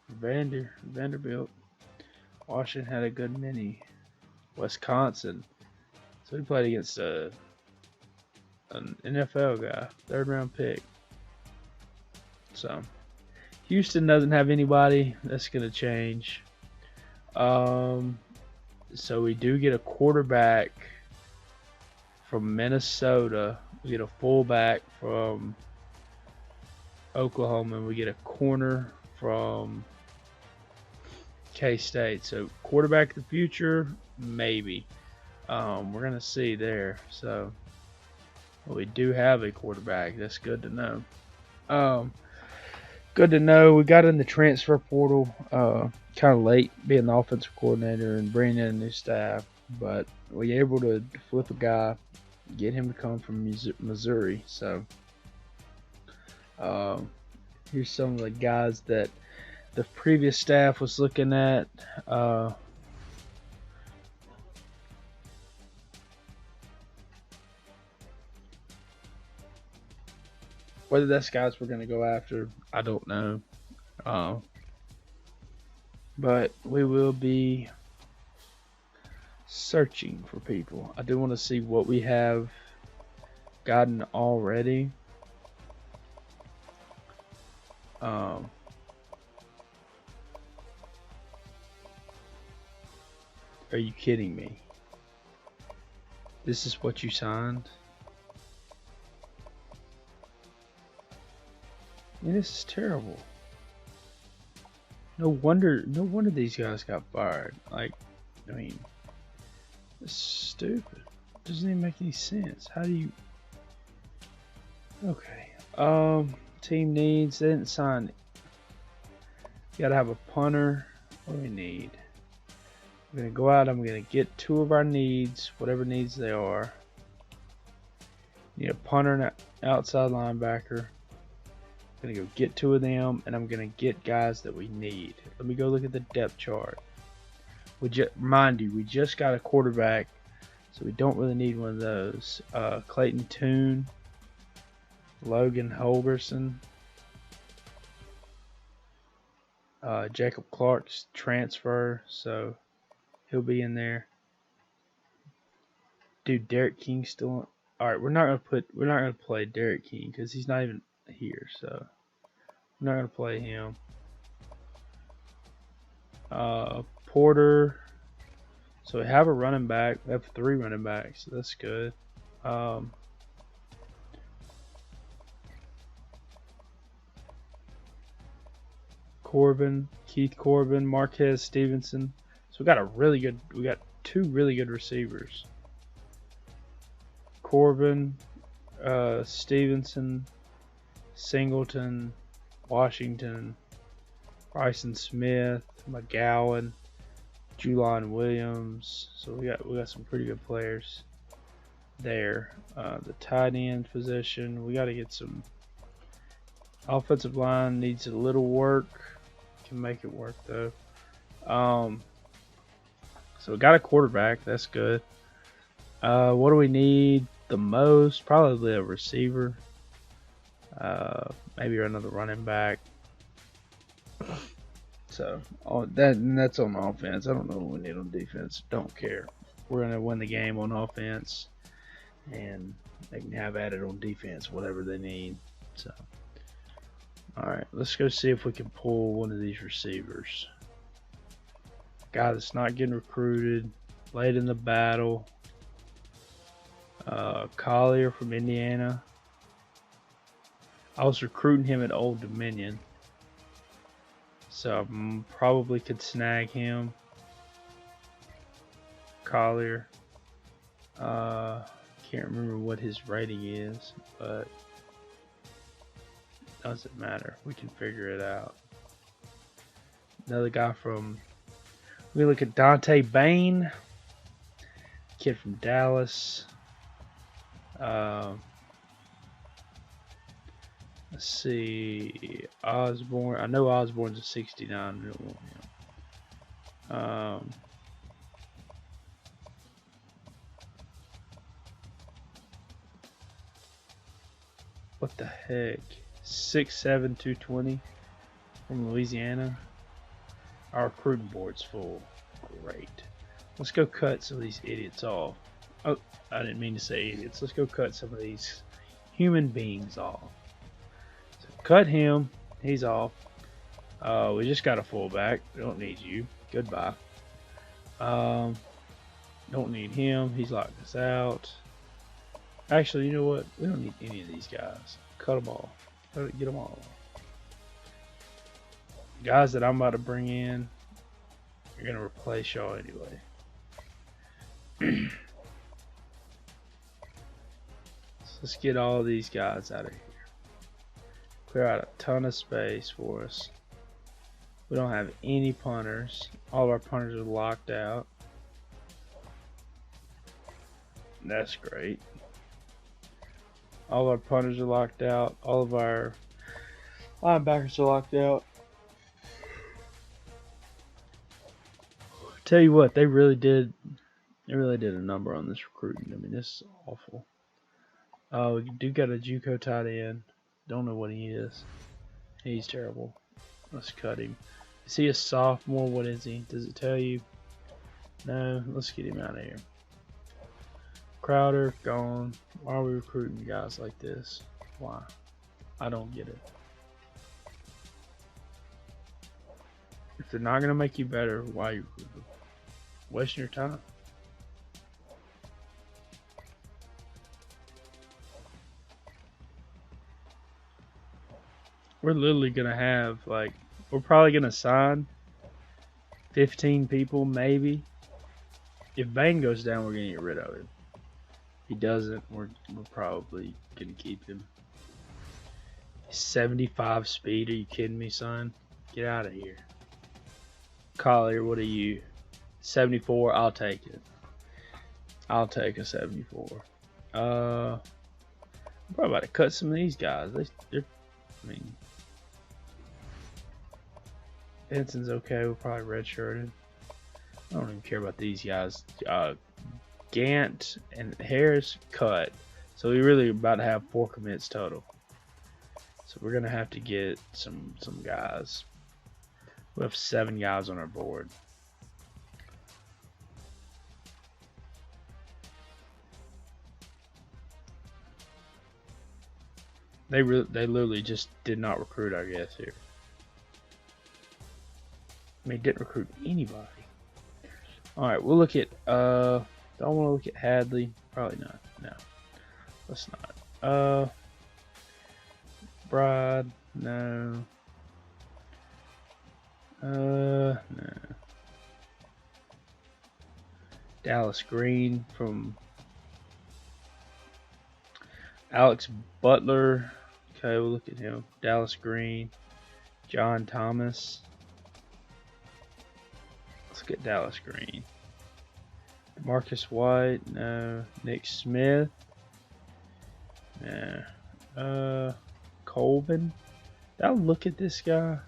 A: Vanderbilt. Washington had a good many. Wisconsin. So we played against an NFL guy. 3rd round pick. So Houston doesn't have anybody. That's going to change. So we do get a quarterback from Minnesota. We get a fullback from Oklahoma, and we get a corner from K-State. So quarterback of the future, maybe. We're going to see there. So we do have a quarterback. That's good to know. Good to know. We got in the transfer portal kind of late, being the offensive coordinator and bringing in a new staff, but we were able to flip a guy, get him to come from Missouri. So here's some of the guys that the previous staff was looking at. Whether that's guys we're going to go after, I don't know. But we will be searching for people. I do want to see what we have gotten already. Are you kidding me? This is what you signed? Man, this is terrible. No wonder these guys got fired. Like, I mean, it's stupid. It doesn't even make any sense. How do you? Okay. Team needs. They didn't sign. You gotta have a punter. What do we need? I'm gonna go out. I'm gonna get 2 of our needs, whatever needs they are. Need a punter and an outside linebacker. I'm gonna go get 2 of them, and I'm gonna get guys that we need. Let me go look at the depth chart. Mind you, we just got a quarterback, so we don't really need one of those. Clayton Tune, Logan Holgerson, Jacob Clark's transfer, so he'll be in there. Dude, Derek King's still on. All right, we're not gonna play Derek King because he's not even here, so we're not gonna play him. Porter. So we have a running back. We have 3 running backs, so that's good. Keith Corbin, Marquez Stevenson. So we got 2 really good receivers. Corbin, Stevenson, Singleton, Washington, Bryson Smith, McGowan, Julian Williams. So we got some pretty good players there. The tight end position, we got to get some. Offensive line needs a little work. Can make it work though. So we got a quarterback. That's good. What do we need the most? Probably a receiver. Maybe another running back. So that's on offense. I don't know what we need on defense. Don't care. We're gonna win the game on offense, and they can have at it on defense, whatever they need. So, all right, let's go see if we can pull one of these receivers. Guy that's not getting recruited, late in the battle. Collier from Indiana. I was recruiting him at Old Dominion, so I probably could snag him. Collier. Can't remember what his rating is, but doesn't matter. We can figure it out. Another guy from. We look at Dante Bain, kid from Dallas. Let's see, Osborne. I know Osborne's a 69. We don't want him. What the heck? 6'7", 220 from Louisiana. Our recruiting board's full. Great. Let's go cut some of these idiots off. Oh, I didn't mean to say idiots. Let's go cut some of these human beings off. So cut him. He's off. We just got a fullback. We don't need you. Goodbye. Don't need him. He's locked us out. Actually, you know what? We don't need any of these guys. Cut them all. Get them all. Guys that I'm about to bring in are going to replace y'all anyway. So let's get all these guys out of here. Clear out a ton of space for us. We don't have any punters. All of our punters are locked out. That's great. All our punters are locked out. All of our linebackers are locked out. Tell you what, they really did a number on this recruiting. I mean, this is awful. We do got a JUCO tight end. Don't know what he is. He's terrible. Let's cut him. Is he a sophomore? What is he? Does it tell you? No. Let's get him out of here. Crowder, gone. Why are we recruiting guys like this? Why? I don't get it. If they're not going to make you better, why are you recruiting? Wasting your time. We're literally going to have, like, we're probably going to sign 15 people, maybe. If Bain goes down, we're going to get rid of him. If he doesn't, we're probably going to keep him. 75 speed, are you kidding me, son? Get out of here. Collier, what are you? 74, I'll take it. I'll take a 74. I'm probably about to cut some of these guys. They're, I mean, Benson's okay. We're probably redshirted. I don't even care about these guys. Gant and Harris cut. So we really about to have 4 commits total. So we're gonna have to get some guys. We have 7 guys on our board. They literally just did not recruit, I guess, here. I mean, didn't recruit anybody. Alright, we'll look at, do I want to look at Hadley? Probably not. No. Let's not. Bride, no. No. Dallas Green from Alex Butler. Okay, we'll look at him. Dallas Green. John Thomas. Let's get Dallas Green. Marcus White. No. Nick Smith. No. Colvin. Did I look at this guy?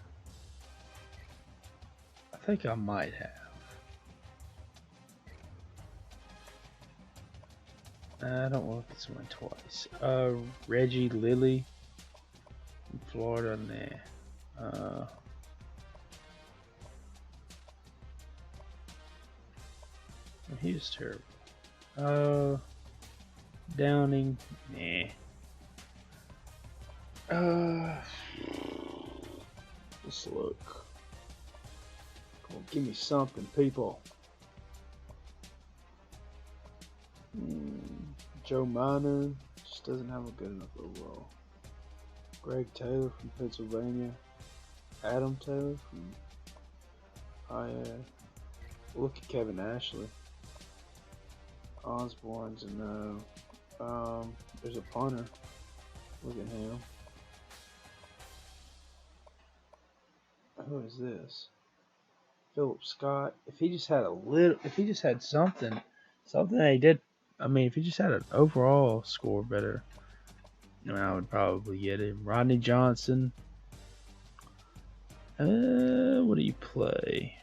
A: I think I might have. I don't want to look at someone twice. Reggie Lilly from Florida. Nah. He was terrible. Downing. Nah. Let's look. Come on, give me something, people. Joe Minor just doesn't have a good enough overall. Greg Taylor from Pennsylvania. Adam Taylor from look at Kevin Ashley. Osborne's a no. There's a punter. Look at him. Who is this? Philip Scott. If he just had something that he did. I mean, if he just had an overall score better, I would probably get him. Rodney Johnson. What do you play?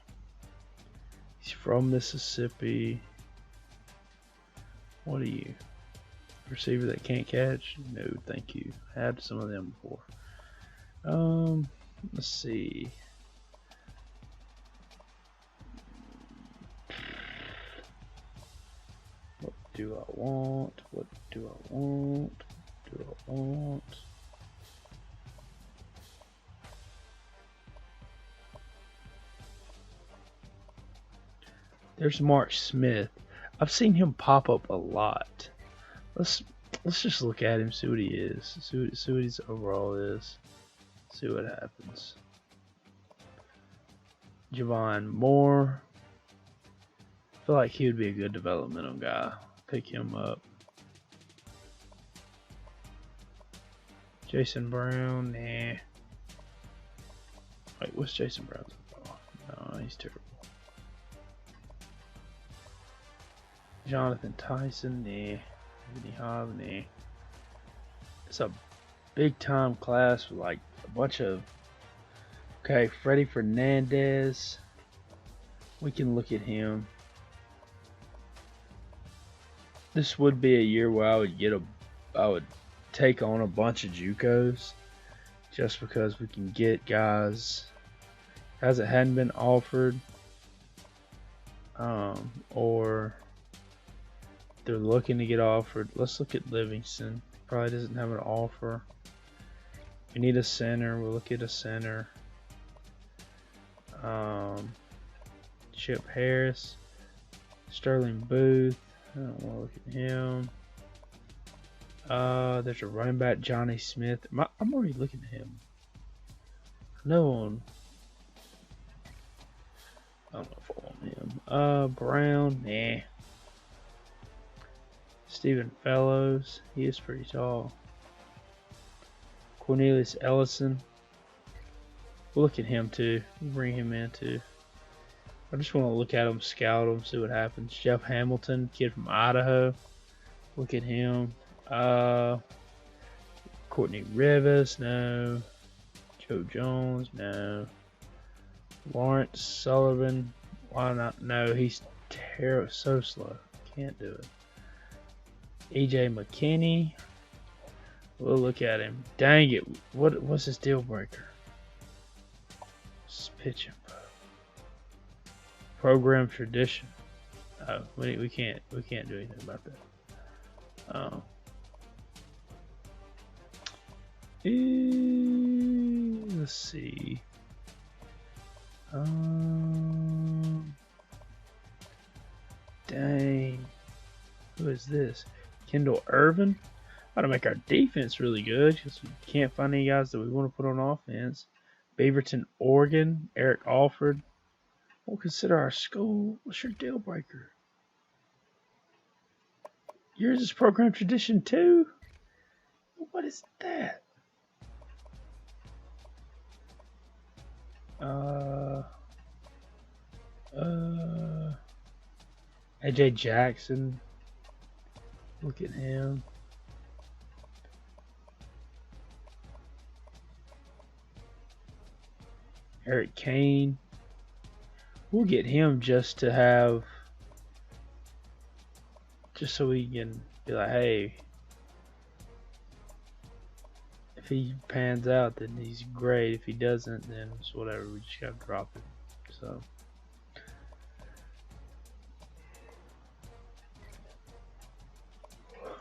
A: He's from Mississippi. What are you? Receiver that can't catch? No, thank you. I had some of them before. Let's see. What do I want? What do I want? What do I want? There's Mark Smith. I've seen him pop up a lot. Let's just look at him, see what he is, see what his overall is, see what happens. Javon Moore. I feel like he would be a good developmental guy. Pick him up. Jason Brown, nah. Wait, what's Jason Brown's? Oh, no, he's terrible. Jonathan Tyson, nah. Anthony Hobb, nah. It's a big time class with like a bunch of. Okay, Freddie Fernandez. We can look at him. This would be a year where I would take on a bunch of JUCOs, just because we can get guys that hadn't been offered, or they're looking to get offered. Let's look at Livingston. Probably doesn't have an offer. We need a center. We'll look at a center. Chip Harris, Sterling Booth. I don't want to look at him. There's a running back, Johnny Smith. I'm already looking at him. No one. I don't know if I want him. Brown, nah. Stephen Fellows, he is pretty tall. Cornelius Ellison. We'll look at him too. We'll bring him in too. I just want to look at him, scout him, see what happens. Jeff Hamilton, kid from Idaho. Look at him. Courtney Rivers, no. Joe Jones, no. Lawrence Sullivan, why not? No, he's terrible, so slow. Can't do it. EJ McKinney. We'll look at him. Dang it! What's his deal breaker? Just pitching. Program tradition. Oh, we can't do anything about that. Let's see. Dang. Who is this? Kendall Irvin? Ought to make our defense really good because we can't find any guys that we want to put on offense. Beaverton, Oregon. Eric Alford. We'll consider our school. What's your deal breaker? Yours is program tradition too? What is that? AJ Jackson. Look at him. Eric Kane. We'll get him just to have, just so we can be like, hey, if he pans out, then he's great. If he doesn't, then it's whatever. We just gotta drop him. So.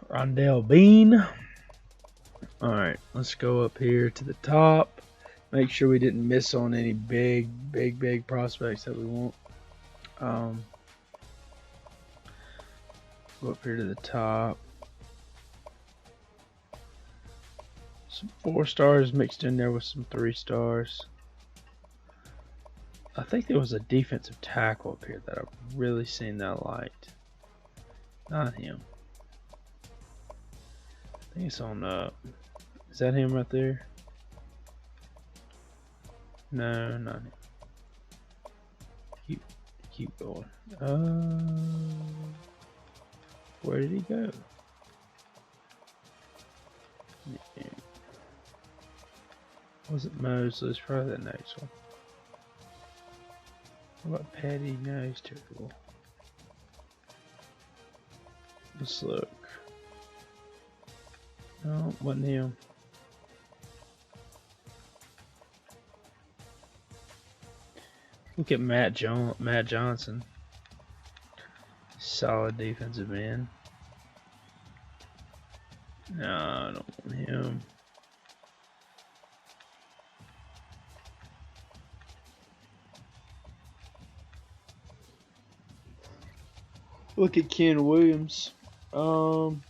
A: Rondell Bean. Alright, let's go up here to the top. Make sure we didn't miss on any big prospects that we want. Go up here to the top. Some 4 stars mixed in there with some 3 stars. I think there was a defensive tackle up here that I've really seen that I liked. Not him. I think it's on is that him right there? No, not him. Keep going. Where did he go? Yeah. Wasn't Mosley? It's probably the next one. What about Petty? No, he's too cool. Let's look. No, wasn't him. Look at Matt Johnson. Solid defensive end. No, I don't want him. Look at Ken Williams. I don't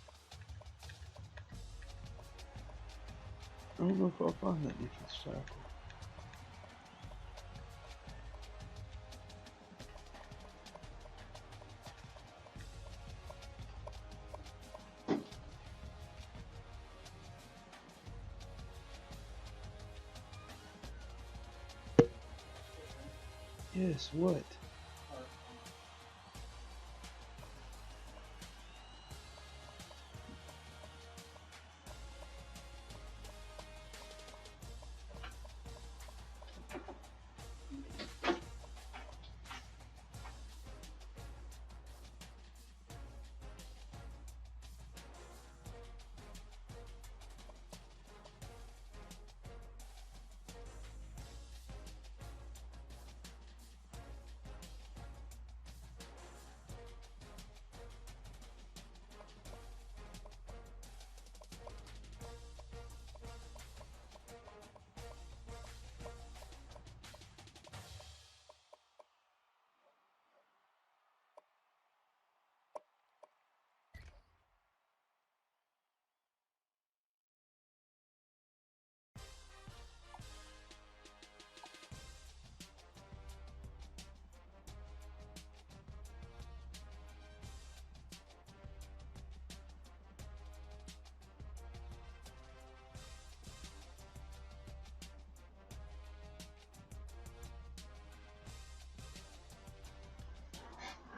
A: know if I'll find that defense tackle. Yes, what?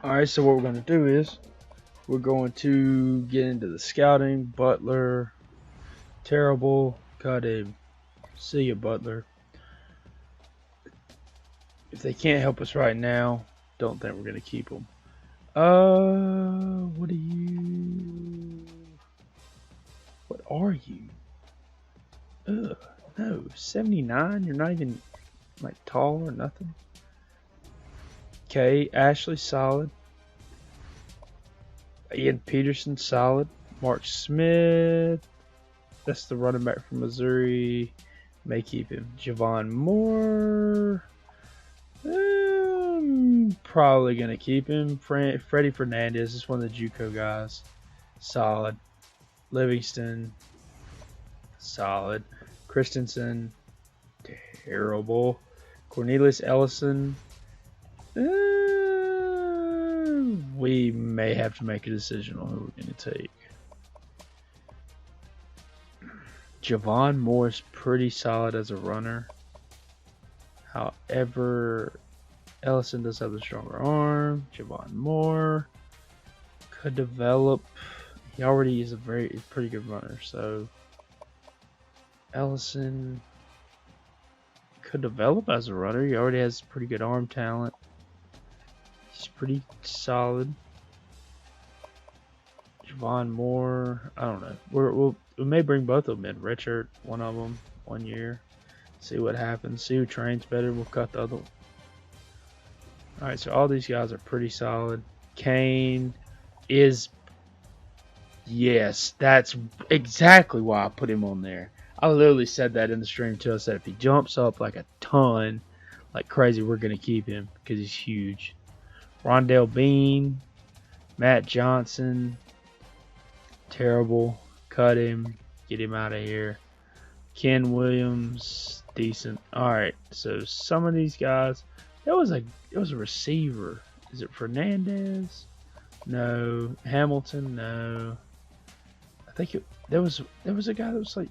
A: Alright, so what we're going to do is we're going to get into the scouting. Butler, terrible. Cut him. See ya, Butler. If they can't help us right now, don't think we're going to keep them. What are you? What are you? Ugh, no, 79? You're not even, like, tall or nothing? Okay, Ashley, solid. Ian Peterson, solid. Mark Smith, that's the running back from Missouri. May keep him. Javon Moore, probably going to keep him. Freddie Fernandez is one of the JUCO guys. Solid. Livingston, solid. Christensen, terrible. Cornelius Ellison, we may have to make a decision on who we're going to take. Javon Moore is pretty solid as a runner. However, Ellison does have the stronger arm. Javon Moore could develop. He already is a pretty good runner, so Ellison could develop as a runner. He already has pretty good arm talent. He's pretty solid. Javon Moore, I don't know. We may bring both of them in. Redshirt one of them 1 year. See what happens. See who trains better. We'll cut the other one. Alright, so all these guys are pretty solid. Kane is... Yes, that's exactly why I put him on there. I literally said that in the stream too. I said if he jumps up like a ton, like crazy, we're going to keep him because he's huge. Rondell Bean, Matt Johnson, terrible. Cut him. Get him out of here. Ken Williams, decent. Alright, so some of these guys, it was a receiver. Is it Fernandez? No. Hamilton? No. I think there was a guy that was like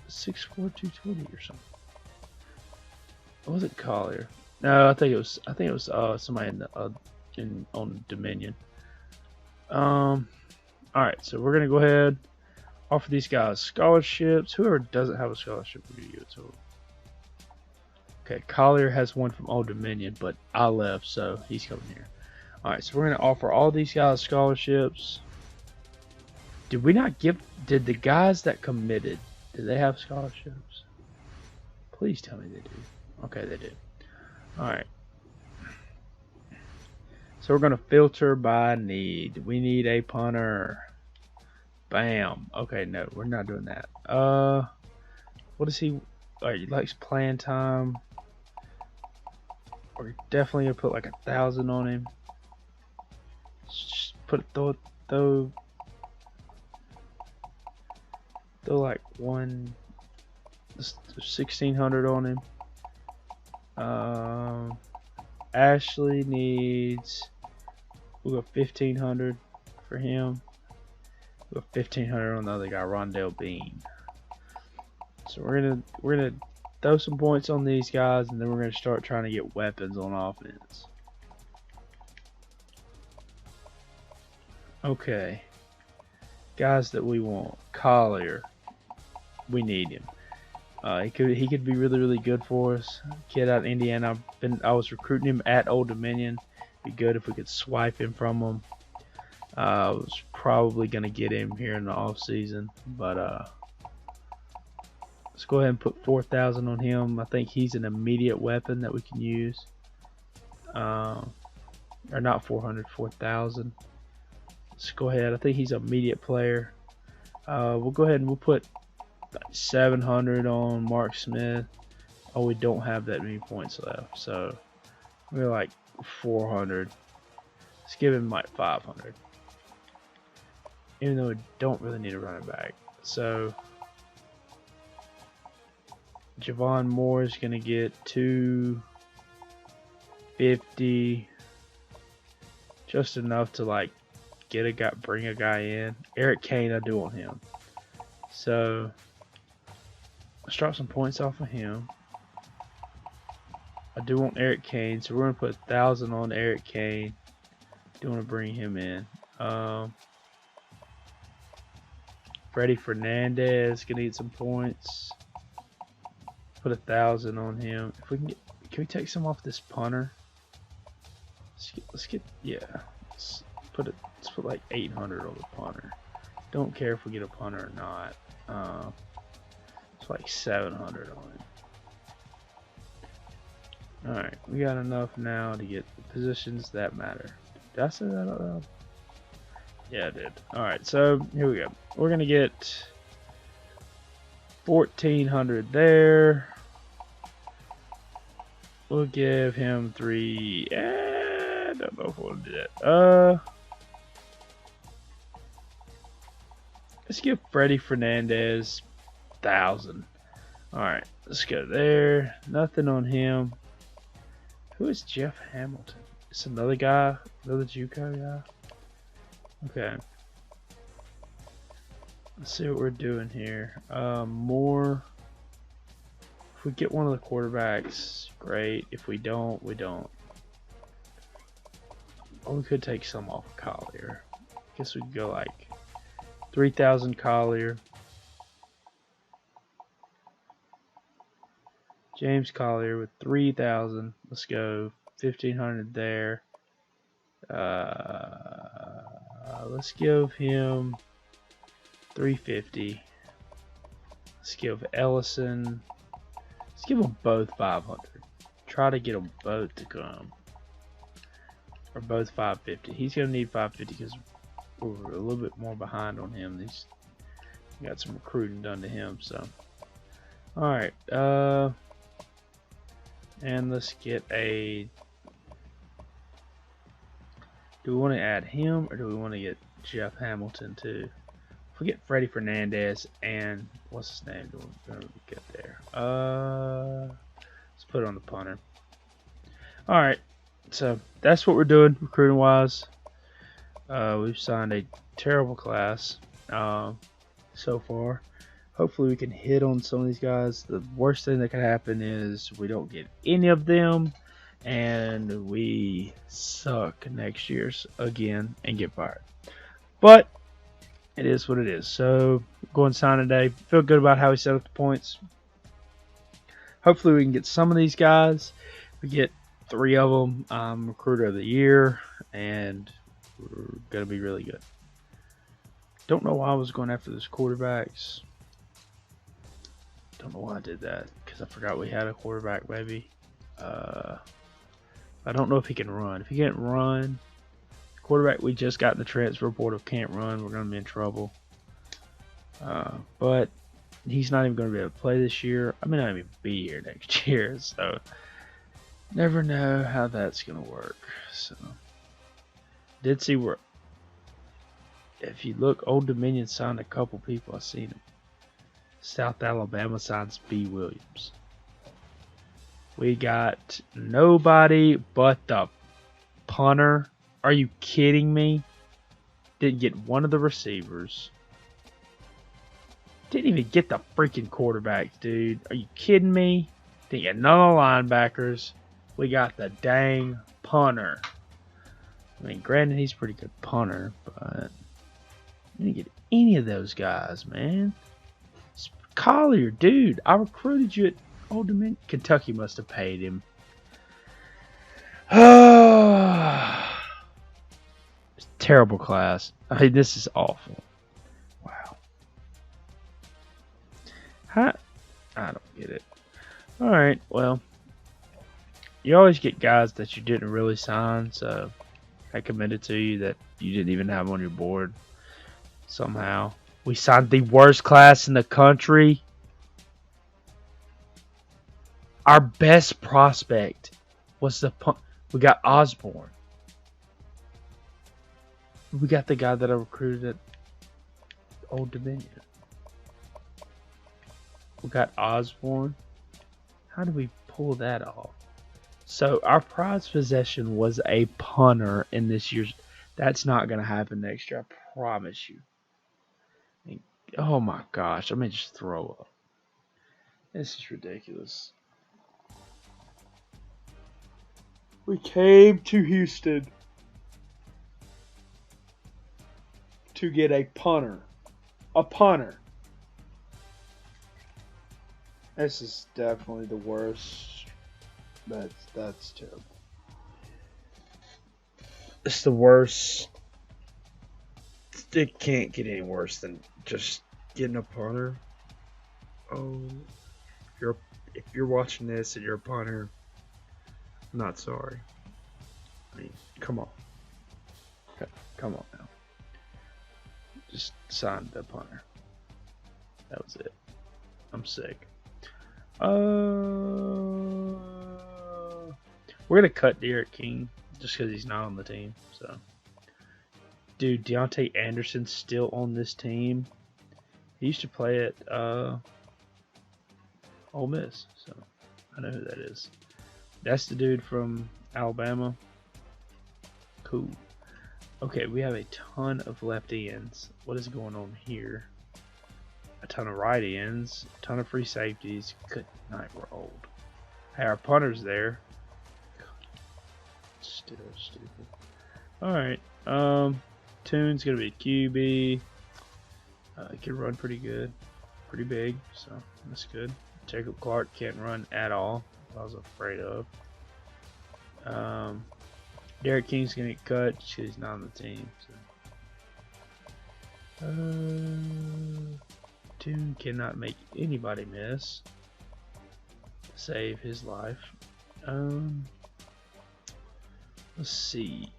A: 6'4", 220 or something. It wasn't Collier. No, I think it was somebody on Dominion. All right, so we're gonna go ahead, offer these guys scholarships. Whoever doesn't have a scholarship, we're gonna give it to them. Okay, Collier has one from Old Dominion, but I left, so he's coming here. All right, so we're gonna offer all these guys scholarships. Did we not give? Did the guys that committed? Did they have scholarships? Please tell me they do. Okay, they did. All right. So we're going to filter by need. We need a punter. Bam. Okay, no, we're not doing that. What is he? Alright, he likes playing time. We're definitely going to put like 1,000 on him. Just throw like 1,600 on him. Ashley needs, we'll go 1,500 for him. We'll go 1,500 on the other guy, Rondell Bean. So we're gonna throw some points on these guys, and then we're going to start trying to get weapons on offense. Okay. Guys that we want. Collier. We need him. He could be really, really good for us. Kid out of Indiana. I was recruiting him at Old Dominion. Be good if we could swipe him from him. I was probably gonna get him here in the off season, but let's go ahead and put 4,000 on him. I think he's an immediate weapon that we can use. Or not 400, 4,000. Let's go ahead. I think he's an immediate player. We'll go ahead and we'll put 700 on Mark Smith. Oh, we don't have that many points left, so we're like 400. Let's give him like 500. Even though we don't really need a running back. So Javon Moore is going to get 250. Just enough to like get a guy, bring a guy in. Eric Kane, I do want him. So let's drop some points off of him. I do want Eric Kane, so we're going to put 1,000 on Eric Kane. Do want to bring him in. Freddie Fernandez gonna get some points. Put 1,000 on him. If we can we take some off this punter? Let's get put like 800 on the punter. Don't care if we get a punter or not. It's like 700 on it. All right, we got enough now to get the positions that matter. Did I say that out loud? Yeah, I did. Alright, so here we go. We're going to get 1,400 there. We'll give him 3. I don't know if we'll do that. Let's give Freddie Fernandez 1,000. Alright, let's go there. Nothing on him. Who is Jeff Hamilton? It's another guy, another JUCO guy. Okay. Let's see what we're doing here. More. If we get one of the quarterbacks, great. If we don't, we don't. Oh, we could take some off of Collier. I guess we could go like 3,000 Collier. James Collier with 3,000. Let's go 1,500 there. Let's give him 350. Let's give Ellison. Let's give them both 500. Try to get them both to come. Or both 550. He's gonna need 550 because we're a little bit more behind on him. He's got some recruiting done to him. So, all right. And let's get a. Do we want to add him or do we want to get Jeff Hamilton too? If we get Freddie Fernandez and what's his name? Do we get there? Let's put it on the punter. All right, so that's what we're doing recruiting wise. We've signed a terrible class so far. Hopefully we can hit on some of these guys. The worst thing that could happen is we don't get any of them and we suck next year's again and get fired. But it is what it is. So go and sign today. Feel good about how we set up the points. Hopefully we can get some of these guys. We get 3 of them. Recruiter of the year, and we're gonna be really good. Don't know why I was going after those quarterbacks. Don't know why I did that because I forgot we had a quarterback. Maybe. I don't know if he can run. If he can't run, quarterback we just got in the transfer portal can't run, we're going to be in trouble. But he's not even going to be able to play this year. I may not even be here next year, so never know how that's going to work. So, did see where, if you look, Old Dominion signed a couple people. I've seen them. South Alabama signs B. Williams. We got nobody but the punter. Are you kidding me? Didn't get one of the receivers. Didn't even get the freaking quarterbacks, dude. Are you kidding me? Didn't get none of the linebackers. We got the dang punter. I mean, granted, he's a pretty good punter, but we didn't get any of those guys, man. Collier, dude, I recruited you at Old Dominion. Kentucky must have paid him. It's a terrible class. I mean, this is awful. Wow. I don't get it. Alright, well, you always get guys that you didn't really sign, so I committed to you that you didn't even have on your board somehow. We signed the worst class in the country. Our best prospect was we got Osborne. We got the guy that I recruited at Old Dominion. We got Osborne. How did we pull that off? So our prize possession was a punter in this year's. That's not going to happen next year. I promise you. Oh my gosh, I may just throw up. This is ridiculous. We came to Houston to get a punter. A punter. This is definitely the worst. That's terrible. It's the worst. It can't get any worse than just getting a punter. Oh, if you're watching this and you're a punter, I'm not sorry. I mean, come on. Come on now. Just sign the punter. That was it. I'm sick. We're gonna cut Derek King just because he's not on the team. So, dude, Deontay Anderson's still on this team. He used to play at Ole Miss, so I know who that is. That's the dude from Alabama. Cool. Okay, we have a ton of left ends. What is going on here? A ton of right ends, a ton of free safeties. Good night, we're old. Hey, our punter's there. Still stupid. Alright, Toon's gonna be QB. He can run pretty good. Pretty big, so that's good. Jacob Clark can't run at all. I was afraid of. Derek King's gonna get cut because he's not on the team. So. Toon cannot make anybody miss. Save his life. Let's see.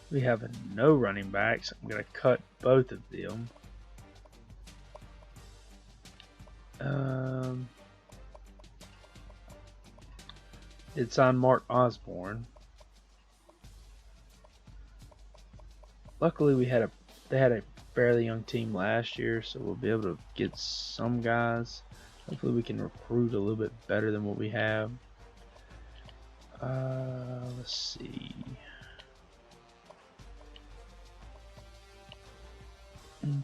A: We have no running backs. I'm gonna cut both of them. It's on Mark Osborne. Luckily, they had a fairly young team last year, so we'll be able to get some guys. Hopefully, we can recruit a little bit better than what we have. Let's see.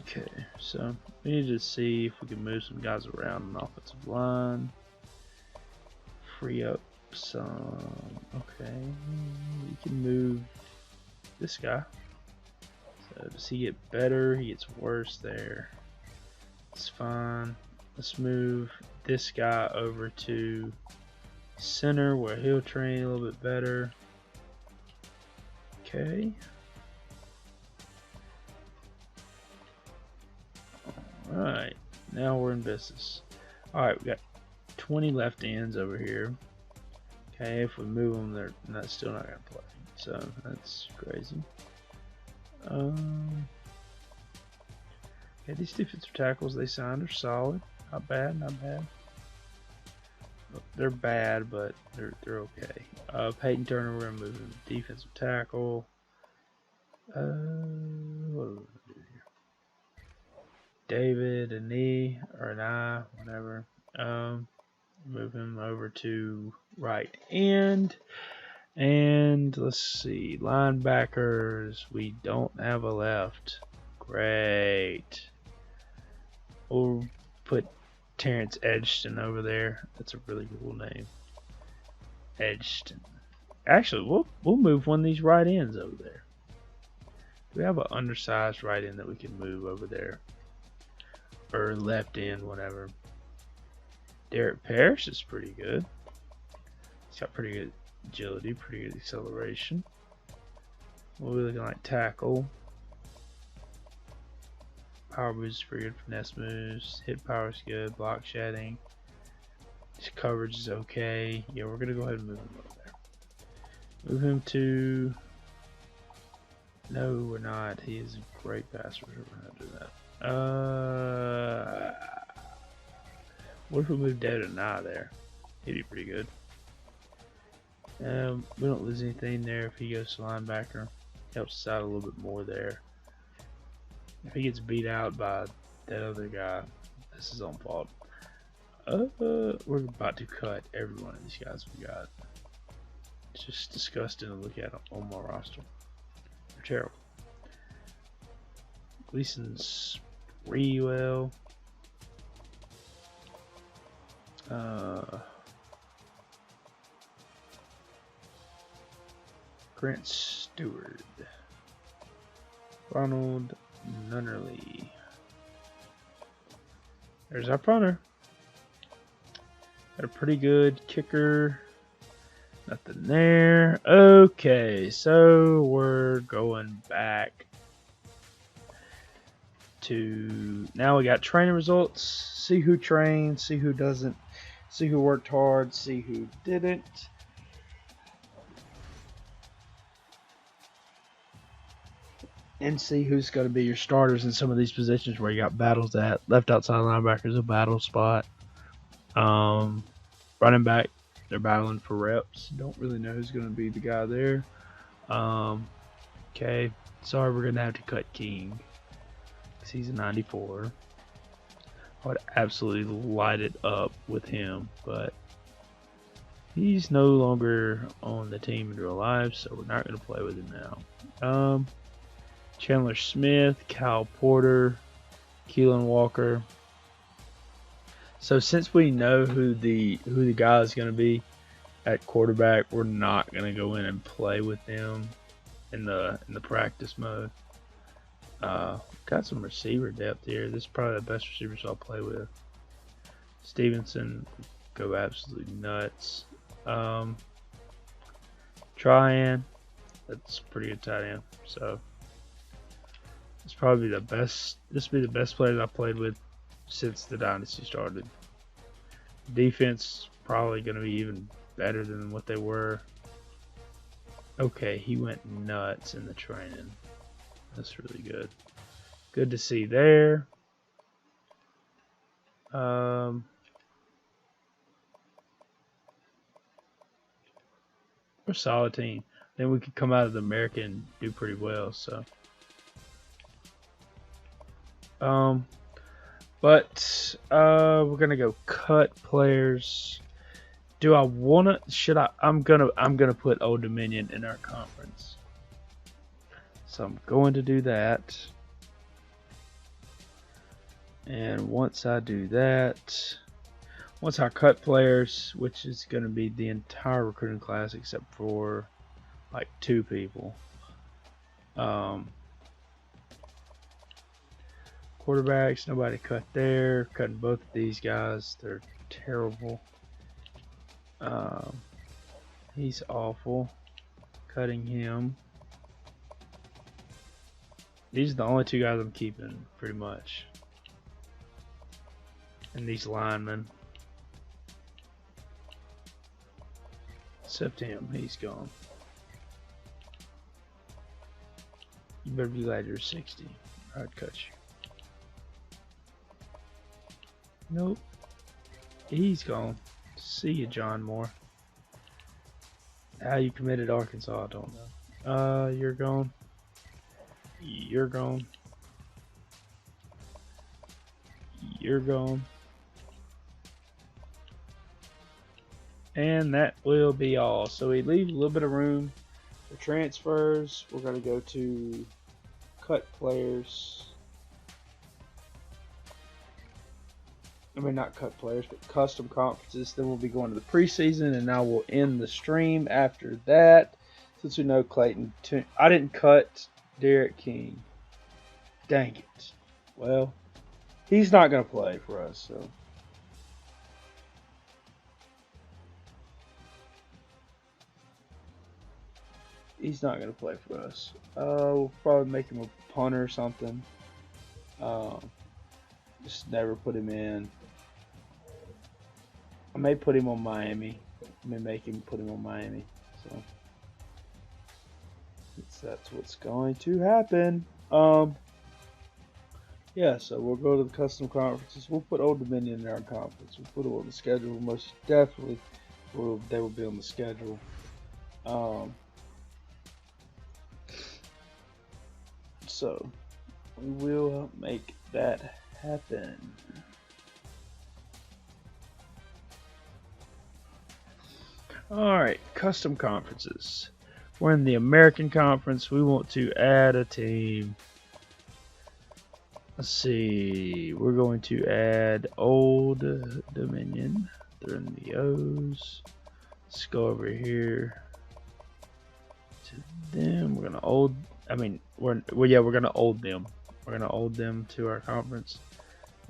A: Okay, so we need to see if we can move some guys around on the offensive line. Free up some. Okay, we can move this guy. So does he get better? He gets worse there. It's fine. Let's move this guy over to center where he'll train a little bit better. Okay. Alright, now we're in business. Alright, we got 20 left ends over here. Okay, if we move them, they're still not going to play. So, that's crazy. Okay, these defensive tackles they signed are solid. Not bad, not bad. They're bad, but they're okay. Peyton Turner, we're going to move him to defensive tackle. What do we do here? David, an E, or an I, whatever. Move him over to right end. And let's see, linebackers. We don't have a left. Great. We'll put Terrence Edgston over there. That's a really cool name. Edgston. Actually, we'll move one of these right ends over there. We have an undersized right end that we can move over there. Or left end, whatever. Derek Parrish is pretty good. He's got pretty good agility, pretty good acceleration. What are we looking like? Tackle. Power moves is pretty good. Finesse moves. Hit power is good. Block shedding. His coverage is okay. Yeah, we're going to go ahead and move him over there. Move him to... No, we're not. He is a great passer. We're not doing that. What if we move David and I there? He'd be pretty good. We don't lose anything there if he goes to linebacker. Helps us out a little bit more there. If he gets beat out by that other guy, that's his own fault. We're about to cut every one of these guys we got. It's just disgusting to look at on my roster. They're terrible. Gleason's pretty well. Grant Stewart. Ronald Nunnerly. There's our punter. Got a pretty good kicker. Nothing there. Okay, so we're going back to... Now we got training results. See who trained, see who doesn't, see who worked hard, see who didn't. And see who's going to be your starters in some of these positions where you got battles at. Left outside linebacker is a battle spot. Running back, they're battling for reps. Don't really know who's going to be the guy there. Okay, sorry, we're going to have to cut King because he's a 94. I would absolutely light it up with him, but he's no longer on the team in real life, so we're not going to play with him now. Chandler Smith, Kyle Porter, Keelan Walker. So since we know who the guy is going to be at quarterback, we're not going to go in and play with them in the practice mode. Got some receiver depth here. This is probably the best receivers I'll play with. Stevenson, go absolutely nuts. Tryon, that's pretty good tight end. So it's probably the best. This will be the best players I've played with since the Dynasty started. Defense probably going to be even better than what they were. Okay, he went nuts in the training. That's really good. Good to see there. We're a solid team. Then we could come out of the American and do pretty well. So, but we're gonna go cut players. Do I wanna? Should I? I'm gonna put Old Dominion in our conference. So I'm going to do that. And once I do that, once I cut players, which is going to be the entire recruiting class except for like 2 people. Quarterbacks, nobody cut there. Cutting both of these guys. They're terrible. He's awful. Cutting him. These are the only 2 guys I'm keeping, pretty much. And these linemen. Except him, he's gone. You better be glad you're 60, or I'd cut you. Nope. He's gone. See you, John Moore. How you committed Arkansas, I don't know. You're gone. You're gone. You're gone. And that will be all. So we leave a little bit of room for transfers. We're going to go to cut players. I mean, not cut players, but custom conferences. Then we'll be going to the preseason, and now we'll end the stream after that. Since we know Clayton, I didn't cut Derek King. Dang it. Well, he's not going to play for us, so. He's not going to play for us. We'll probably make him a punter or something. Just never put him in. I may put him on Miami. I may make him put him on Miami. So that's what's going to happen. Yeah, so we'll go to the custom conferences. We'll put Old Dominion in our conference. We'll put it on the schedule. Most definitely, they will be on the schedule. So we will make that happen. Alright, custom conferences. We're in the American Conference. We want to add a team. Let's see. We're going to add Old Dominion. They're in the O's. Let's go over here to them. We're gonna old. I mean, we're gonna old them. We're gonna old them to our conference.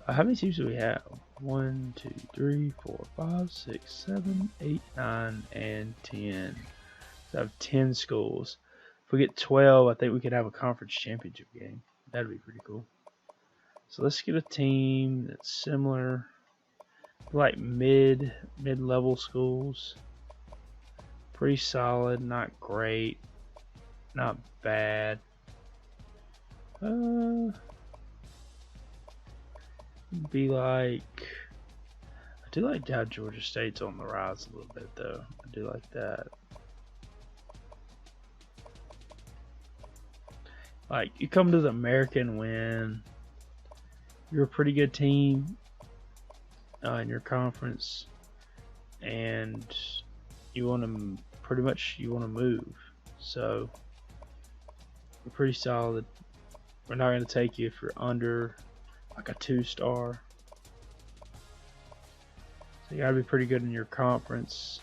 A: How many teams do we have? 1, 2, 3, 4, 5, 6, 7, 8, 9, and 10. So I have 10 schools. If we get 12, I think we could have a conference championship game. That'd be pretty cool. So let's get a team that's similar, like mid-level schools. Pretty solid, not great, not bad. Be like, I do like how Georgia State's on the rise a little bit though. I do like that. Like, you come to the American win, you're a pretty good team in your conference, and you want to move. So we're pretty solid. We're not going to take you if you're under like a 2-star. So you got to be pretty good in your conference,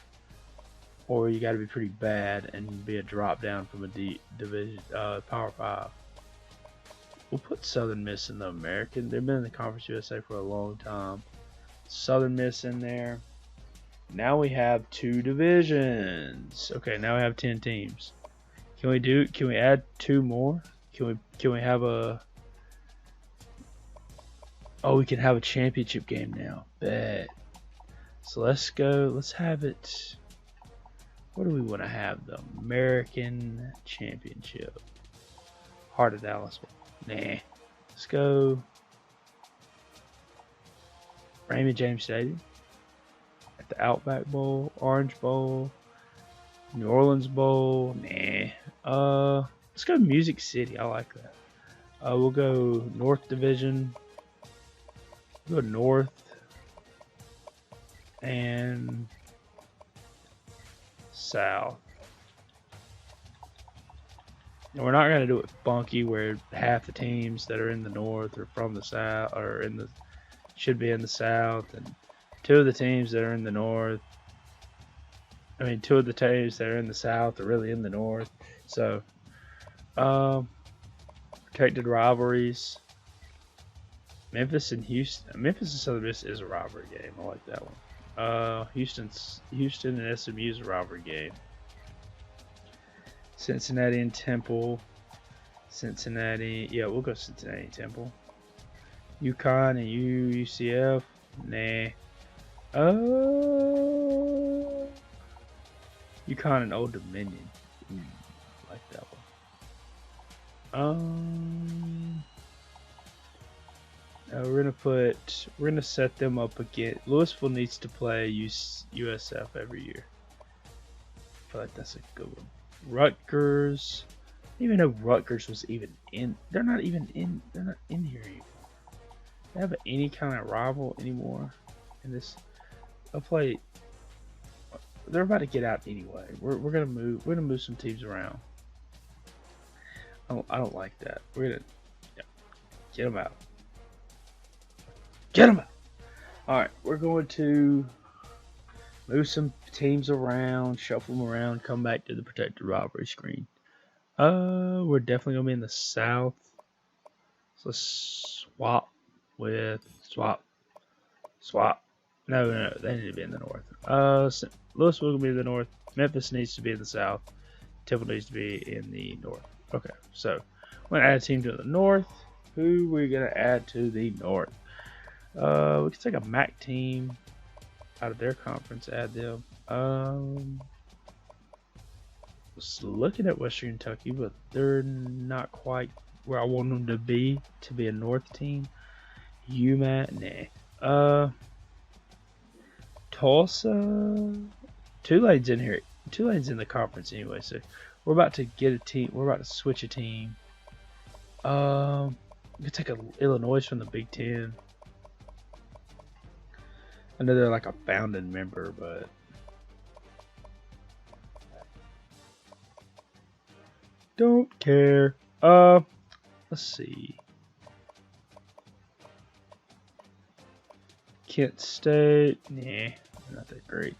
A: or you got to be pretty bad and be a drop down from a division Power 5. We'll put Southern Miss in the American. They've been in the Conference USA for a long time. Southern Miss in there. Now we have 2 divisions. Okay, now we have 10 teams. Can we add 2 more? Can we have a... Oh, we can have a championship game now. Bet. So let's go. Let's have it. What do we want to have? The American Championship. Heart of Dallas. Nah. Let's go. Raymond James Stadium. At the Outback Bowl. Orange Bowl. New Orleans Bowl. Nah. Let's go Music City. I like that. We'll go North Division. We'll go North. And South. And we're not going to do it funky where half the teams that are in the North are from the South, or should be in the South, and 2 of the teams that are in the North, 2 of the teams that are in the South are really in the North. So, protected rivalries. Memphis and Houston. Memphis and Southern Miss is a rivalry game. I like that one. Houston and SMU is a rivalry game. Cincinnati and Temple. Cincinnati. Yeah, we'll go Cincinnati and Temple. UConn and UCF. Nah. UConn and Old Dominion. Like that one. We're gonna set them up again. Louisville needs to play USF every year. I feel like that's a good one. Rutgers. I didn't even know Rutgers was even in. They're not in here anymore. They have any kind of rival anymore in this. They're about to get out anyway. We're gonna move. We're gonna move some teams around. I don't like that. We're gonna get them out. Get them out. All right, we're going to move some teams around, shuffle them around, come back to the protected rivalry screen. We're definitely gonna be in the south. So let's swap. No, they need to be in the north. Louisville will be in the north. Memphis needs to be in the south. Temple needs to be in the north. Okay, so we're gonna add a team to the north. Who we're gonna add to the north? We can take a MAC team out of their conference, add them. Was looking at Western Kentucky, but they're not quite where I want them to be a north team. UMass, nah. Tulsa, Tulane's in here. Tulane's in the conference anyway, so we're about to get a team. We're about to switch a team. We could take Illinois from the Big Ten. I know they're like a founding member, but don't care. Let's see. Kent State, nah, not that great.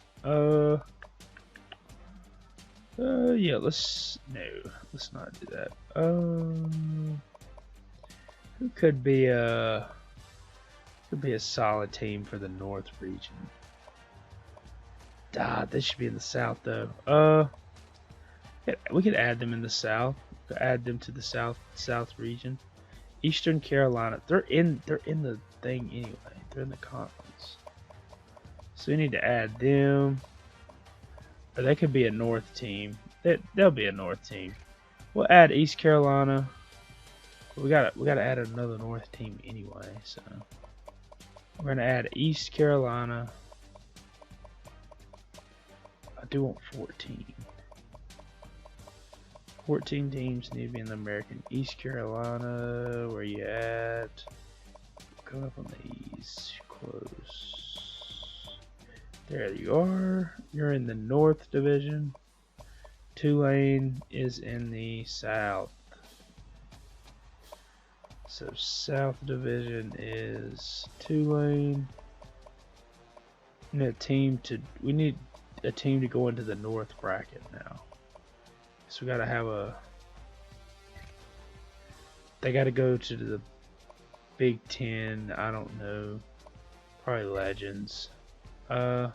A: Yeah, let's not do that. Who could be a solid team for the North region? They should be in the South though. We could add them in the South. We could add them to the South region. Eastern Carolina, they're in the thing anyway. They're in the conference, so we need to add them. Or they could be a North team. They'll be a North team. We'll add East Carolina. We gotta add another North team anyway. So we're gonna add East Carolina. I do want 14. 14 teams need to be in the American. East Carolina, where you at? Go up on these. Close. There you are. You're in the North Division. Tulane is in the South. So South Division is Tulane. We need a team to go into the North bracket now. So we gotta have they gotta go to the Big Ten. I don't know. Probably Legends. So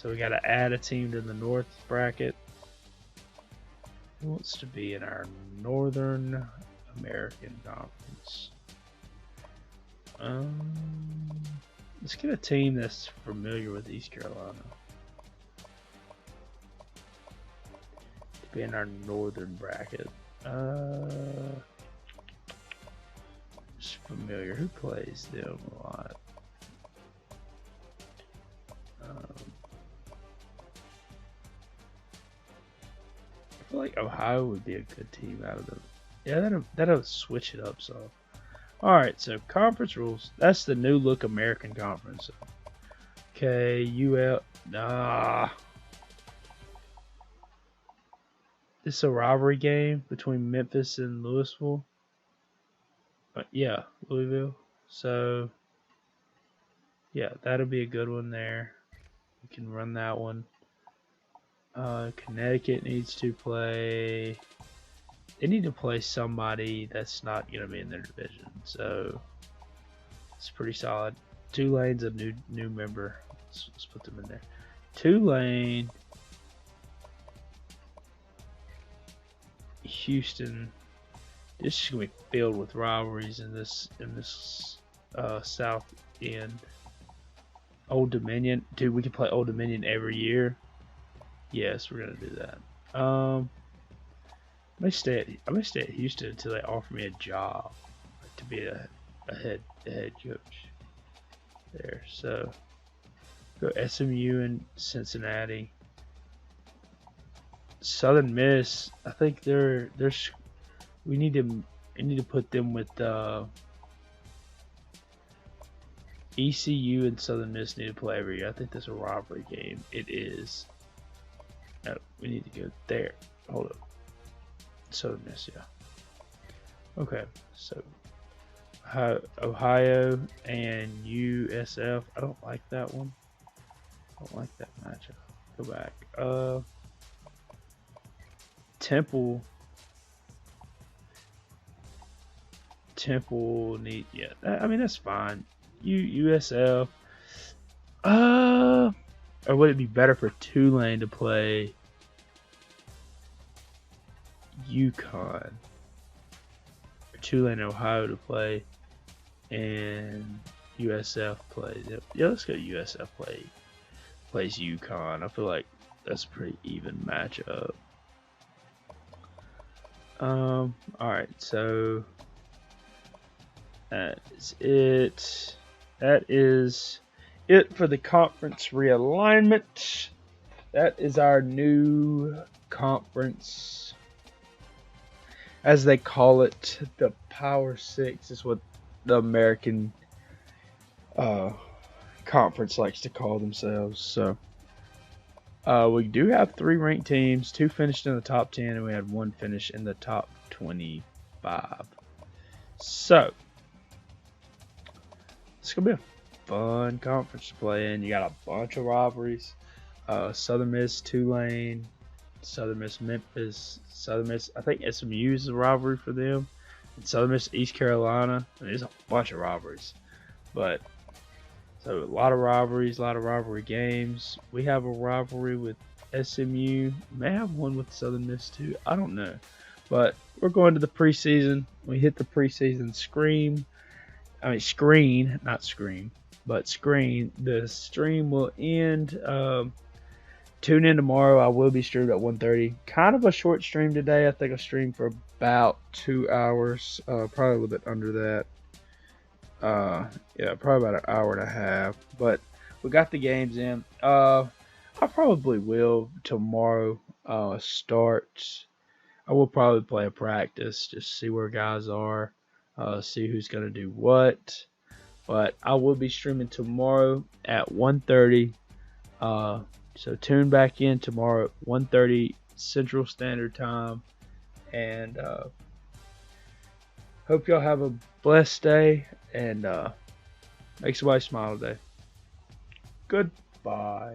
A: we gotta add a team to the North bracket. Who wants to be in our Northern American Conference? Let's get a team that's familiar with East Carolina to be in our Northern bracket. Just familiar. Who plays them a lot? I feel like Ohio would be a good team out of them. Yeah, that'll switch it up. So, all right. So conference rules. That's the new look American Conference. Okay, This is a rivalry game between Memphis and Louisville. Yeah, Louisville. So, yeah, that'll be a good one there. We can run that one. Connecticut needs to play. They need to play somebody that's not going to be in their division. So, it's pretty solid. Tulane's a new member. Let's put them in there. Tulane, Houston. This is gonna be filled with rivalries in this South End. Old Dominion, dude. We can play Old Dominion every year. Yes, we're gonna do that. I may stay at Houston until they offer me a job to be a head coach there. So go SMU and Cincinnati. Southern Miss, I think we need to put them with ECU and Southern Miss need to play every year. I think that's a rivalry game. It is. No, we need to go there. Hold up. Southern Miss, yeah. Okay, so Ohio and USF. I don't like that one. I don't like that matchup. Go back. Temple. Temple need. Yeah, I mean that's fine. USF. Or would it be better for Tulane to play UConn? Or Tulane, Ohio to play, and USF plays. Yeah, let's go USF plays UConn. I feel like that's a pretty even matchup. Alright, so that's it. That is it for the conference realignment. That is our new conference, as they call it. The Power Six is what the American conference likes to call themselves. So we do have 3 ranked teams. 2 finished in the top 10, and we had 1 finish in the top 25. So it's gonna be a fun conference to play in. You got a bunch of rivalries. Southern Miss, Tulane, Southern Miss, Memphis, Southern Miss. I think SMU is a rivalry for them. And Southern Miss, East Carolina. I mean, there's a bunch of rivalries, but so a lot of rivalries, a lot of rivalry games. We have a rivalry with SMU. May have one with Southern Miss too. I don't know, but we're going to the preseason. We hit the preseason screen, not scream, but screen. The stream will end. Tune in tomorrow. I will be streamed at 1:30. Kind of a short stream today. I think I streamed for about 2 hours. Probably a little bit under that. Yeah, probably about an hour and a half. But we got the games in. I probably will tomorrow start. I will probably play a practice, just see where guys are, see who's going to do what. But I will be streaming tomorrow at 1:30. So tune back in tomorrow at 1:30 Central Standard Time. And hope y'all have a blessed day and make somebody smile today. Goodbye.